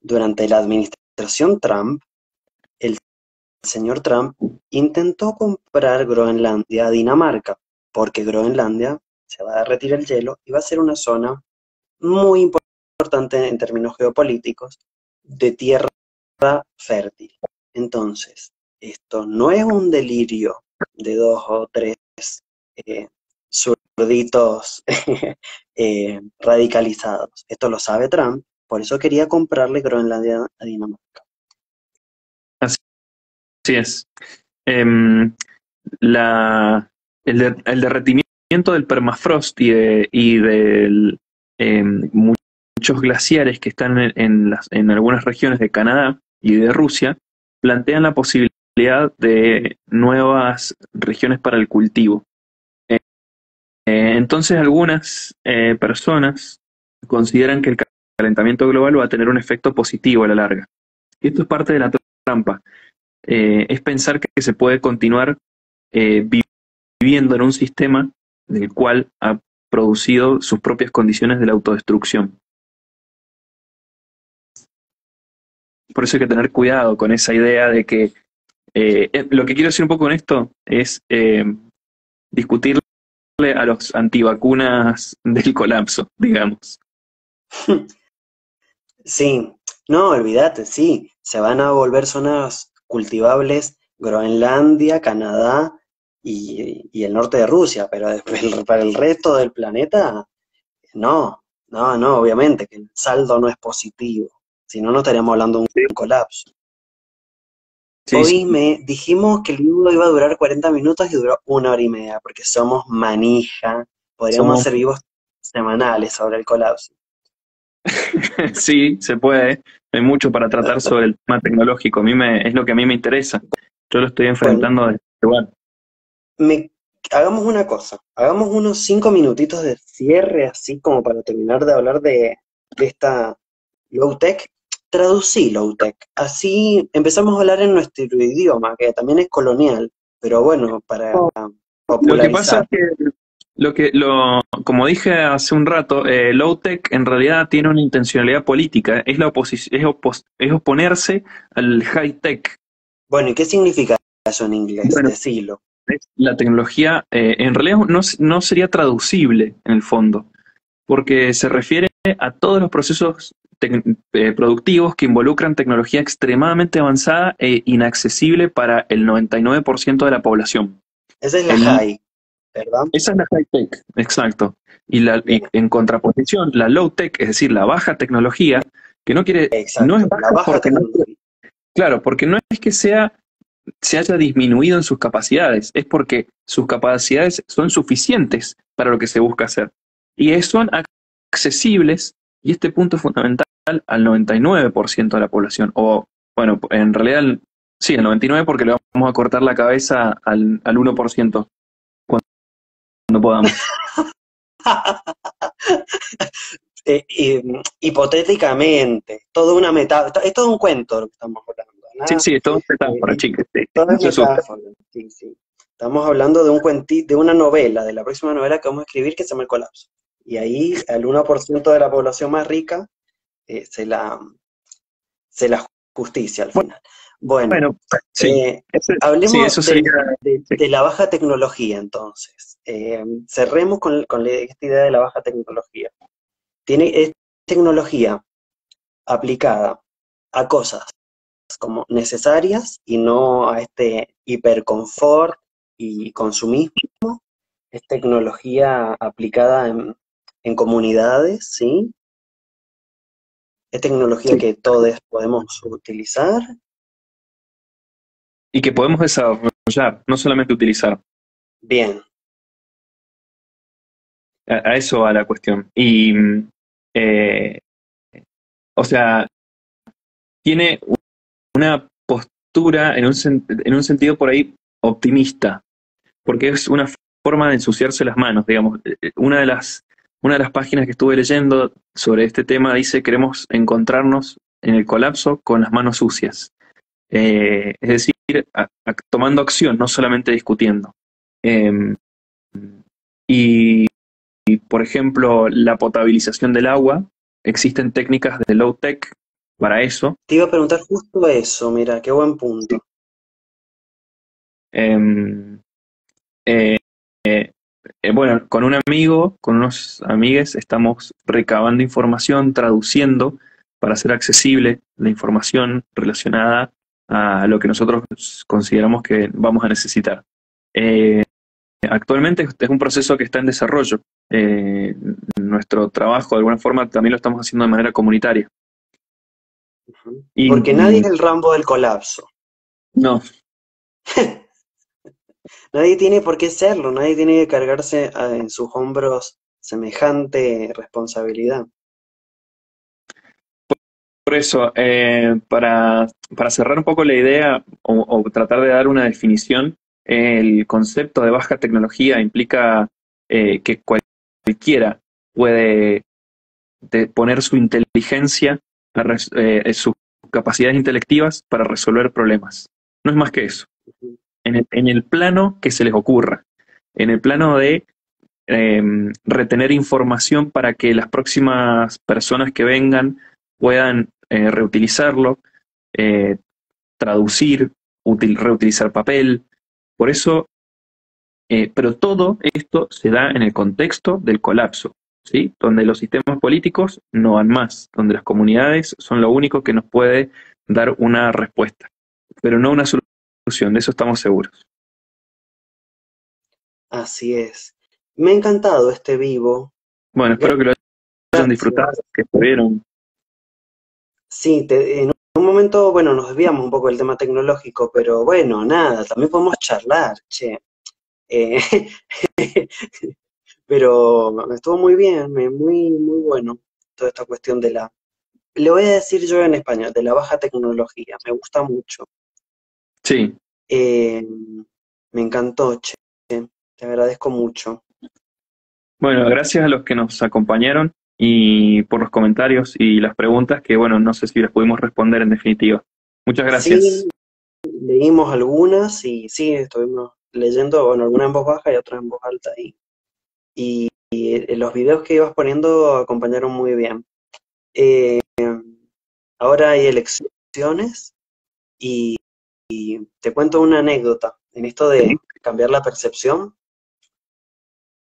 Durante la administración Trump, el señor Trump intentó comprar Groenlandia a Dinamarca, porque Groenlandia se va a derretir el hielo y va a ser una zona muy importante en términos geopolíticos de tierra fértil. Entonces, esto no es un delirio de dos o tres zurditos radicalizados. Esto lo sabe Trump, por eso quería comprarle Groenlandia a Dinamarca. Así es. Em, el derretimiento del permafrost y del muchos glaciares que están en algunas regiones de Canadá y de Rusia plantean la posibilidad de nuevas regiones para el cultivo. Entonces algunas personas consideran que el calentamiento global va a tener un efecto positivo a la larga. Y esto es parte de la trampa. Es pensar que se puede continuar viviendo en un sistema del cual ha producido sus propias condiciones de la autodestrucción. Por eso hay que tener cuidado con esa idea de que lo que quiero decir un poco con esto es discutirle a los antivacunas del colapso, digamos. Sí, no, olvídate, sí, se van a volver zonas cultivables Groenlandia, Canadá y el norte de Rusia, pero para el resto del planeta, no, no, obviamente que el saldo no es positivo, si no, no estaríamos hablando de un colapso. Sí, Hoy sí. dijimos que el vivo iba a durar 40 minutos y duró 1 hora y media, porque somos manija, podríamos Somos, hacer vivos semanales sobre el colapso. sí, se puede. Hay mucho para tratar sobre el tema tecnológico. Es lo que a mí me interesa. Yo lo estoy Bueno, enfrentando desde este lugar. hagamos una cosa, hagamos unos 5 minutitos de cierre, así como para terminar de hablar de esta low-tech. Traducí low-tech, así empezamos a hablar en nuestro idioma, que también es colonial, pero bueno, para Lo que pasa es popularizar. que como dije hace un rato, low tech en realidad tiene una intencionalidad política. Es la es oponerse al high tech. Bueno, ¿y qué significa eso en inglés? Bueno, Decilo. la tecnología en realidad no sería traducible en el fondo, porque se refiere a todos los procesos productivos que involucran tecnología extremadamente avanzada e inaccesible para el 99% de la población. Esa es la El, high, ¿verdad? Esa es la high tech, exacto. Y Bien, en contraposición, la low tech, es decir, la baja tecnología, que no es exacto, la baja baja porque tecnología. claro, porque no es que se haya disminuido en sus capacidades, es porque sus capacidades son suficientes para lo que se busca hacer. Son accesibles, y este punto es fundamental, al 99% de la población. O, bueno, en realidad, sí, al 99% porque le vamos a cortar la cabeza al 1% cuando podamos. Hipotéticamente, toda una metáfora, es todo un cuento lo que estamos hablando, Sí, ¿no? sí, todo es metáfora, Eh, chicos. Sí, Todo es no se asusten. metáfora, sí, sí. Estamos hablando de un cuentito, de una novela, de la próxima novela que vamos a escribir que se llama El Colapso. Y ahí al 1% de la población más rica eh, se la, se la justicia al final. Bueno, Bueno, sí, sí, hablemos eso sería. Sí. de la baja tecnología entonces. Cerremos con esta idea de la baja tecnología. Es tecnología aplicada a cosas como necesarias y no a este hiperconfort y consumismo. Es tecnología aplicada en comunidades, ¿sí? Es tecnología Sí. que todos podemos utilizar. Y que podemos desarrollar, no solamente utilizar. Bien, A eso va la cuestión. Eh, o sea, tiene una postura en un sentido por ahí optimista, porque es una forma de ensuciarse las manos, digamos. Una de las páginas que estuve leyendo sobre este tema dice: queremos encontrarnos en el colapso con las manos sucias. Es decir, tomando acción, no solamente discutiendo. Em, y, por ejemplo, la potabilización del agua, existen técnicas de low tech para eso. Te iba a preguntar justo eso, mira, qué buen Sí. punto. Em, eh, bueno, con un amigo, con unos amigues, estamos recabando información, traduciendo para hacer accesible la información relacionada a lo que nosotros consideramos que vamos a necesitar. Eh, Actualmente es un proceso que está en desarrollo. Nuestro trabajo, de alguna forma, también lo estamos haciendo de manera comunitaria. Ujú. Y Porque nadie es el Rambo del colapso. no, Nadie tiene por qué serlo, nadie tiene que cargarse en sus hombros semejante responsabilidad. por eso, para cerrar un poco la idea o tratar de dar una definición, el concepto de baja tecnología implica que cualquiera puede poner su inteligencia, sus capacidades intelectivas para resolver problemas. No es más que eso. Ujú. En el plano que se les ocurra, en el plano de eh, retener información para que las próximas personas que vengan puedan reutilizarlo, eh, traducir, reutilizar papel. Por eso, pero todo esto se da en el contexto del colapso, ¿sí? Donde los sistemas políticos no van más, donde las comunidades son lo único que nos puede dar una respuesta, pero no una solución, de eso estamos seguros. Así es. Me ha encantado este vivo. Bueno, espero que lo hayan disfrutado, Gracias. que estuvieron. Sí, en un momento, bueno, nos desviamos un poco del tema tecnológico, pero bueno, nada, también podemos charlar, che. Eh, pero estuvo muy bien, muy bueno toda esta cuestión de la, le voy a decir yo en español, de la baja tecnología. Me gusta mucho. Sí, Eh, Me encantó, che. Te agradezco mucho. bueno, gracias a los que nos acompañaron y por los comentarios y las preguntas que, bueno, no sé si las pudimos responder en definitiva. Muchas gracias. Sí, leímos algunas y sí, estuvimos leyendo, bueno, algunas en voz baja y otras en voz alta. Y los videos que ibas poniendo acompañaron muy bien. Eh, Ahora hay elecciones y te cuento una anécdota. En esto Sí, de cambiar la percepción,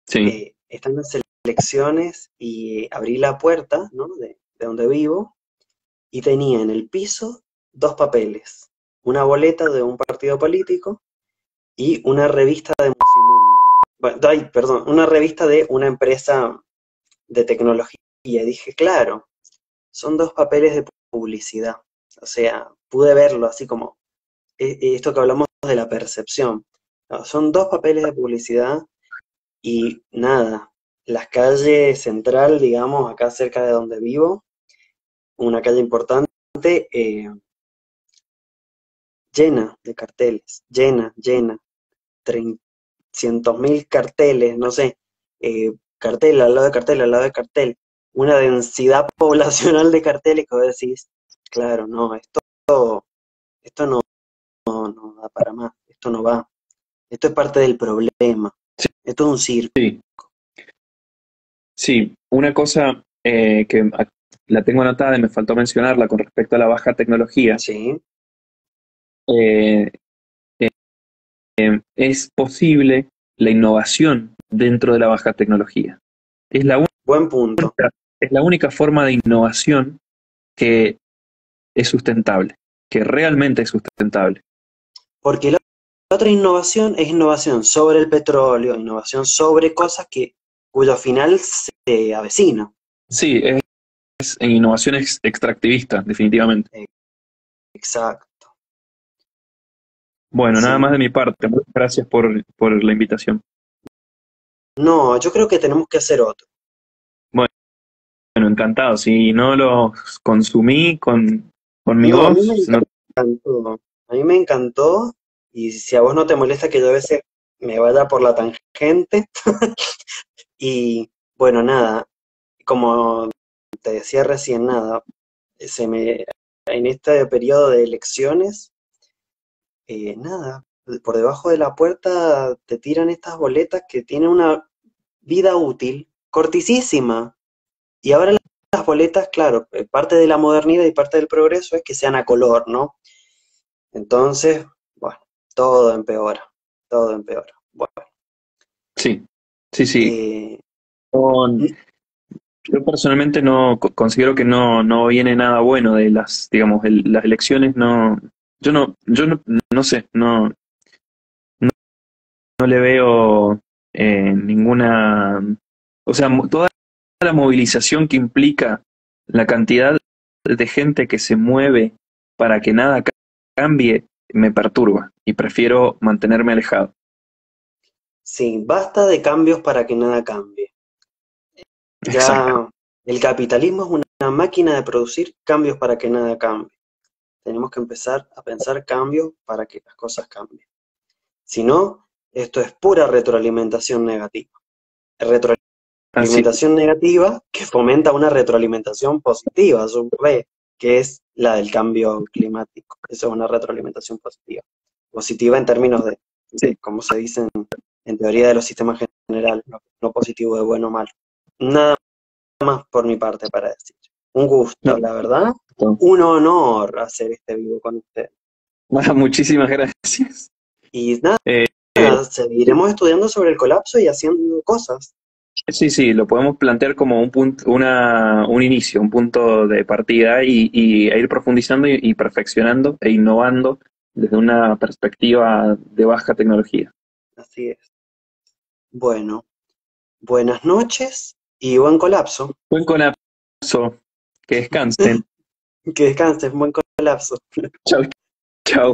sí, están las elecciones y abrí la puerta, ¿no? de donde vivo y tenía en el piso dos papeles, una boleta de un partido político y una revista de Musimundo. Bueno, ay, perdón, una revista de una empresa de tecnología. Y dije, claro, son dos papeles de publicidad. O sea, pude verlo así como esto que hablamos de la percepción. No, son dos papeles de publicidad y nada, la calle central, digamos, acá cerca de donde vivo, una calle importante, eh, llena de carteles, llena, 300.000 carteles, no sé, cartel al lado de cartel, al lado de cartel, una densidad poblacional de carteles que vos decís, claro, no, esto no da para más, esto no va, esto es parte del problema, esto es un circo. sí, sí. Una cosa la tengo anotada y me faltó mencionarla con respecto a la baja tecnología. Sí, eh, es posible la innovación dentro de la baja tecnología. Es la buen punto. única, es la única forma de innovación que es sustentable, que realmente es sustentable. Porque la otra innovación es innovación sobre el petróleo, innovación sobre cosas cuyo final se avecina. Sí, es en innovación extractivista, definitivamente. Eh, Exacto. Bueno, nada Sí. más de mi parte. Muchas gracias por la invitación. No, yo creo que tenemos que hacer otro. Bueno, encantado. Si no los consumí con mi No, a mí me voz, no. encantó. A mí me encantó. Y si a vos no te molesta que yo a veces me vaya por la tangente. Y bueno, nada, como te decía recién, nada, en este periodo de elecciones nada, por debajo de la puerta te tiran estas boletas que tienen una vida útil cortísima. Y ahora las boletas, claro, parte de la modernidad y parte del progreso es que sean a color, ¿no? Entonces, bueno, todo empeora, todo empeora. Bueno, Sí, sí, sí. eh, No, yo personalmente no considero que no viene nada bueno de las, digamos, las elecciones. No, no sé, no le veo ninguna, o sea, toda la movilización que implica la cantidad de gente que se mueve para que nada cambie me perturba y prefiero mantenerme alejado. sí, basta de cambios para que nada cambie. Exacto. Ya el capitalismo es una máquina de producir cambios para que nada cambie. Tenemos que empezar a pensar cambios para que las cosas cambien. Si no, esto es pura retroalimentación negativa. Así, Retroalimentación negativa que fomenta una retroalimentación positiva, a su vez, que es la del cambio climático. Eso es una retroalimentación positiva. Positiva en términos sí. de como se dice en teoría de los sistemas generales, no, no positivo de bueno o malo. Nada más por mi parte para decir. Un No, gusto, la verdad. no. Un honor hacer este vivo con usted. Muchísimas gracias. Y nada, Eh, eh, seguiremos estudiando sobre el colapso y haciendo cosas. sí, sí, lo podemos plantear como un punto, un inicio, un punto de partida e ir profundizando y perfeccionando e innovando desde una perspectiva de baja tecnología. Así es. Bueno, buenas noches y buen colapso. Buen colapso, que descansen. Que descanses, buen colapso. Chau, chau.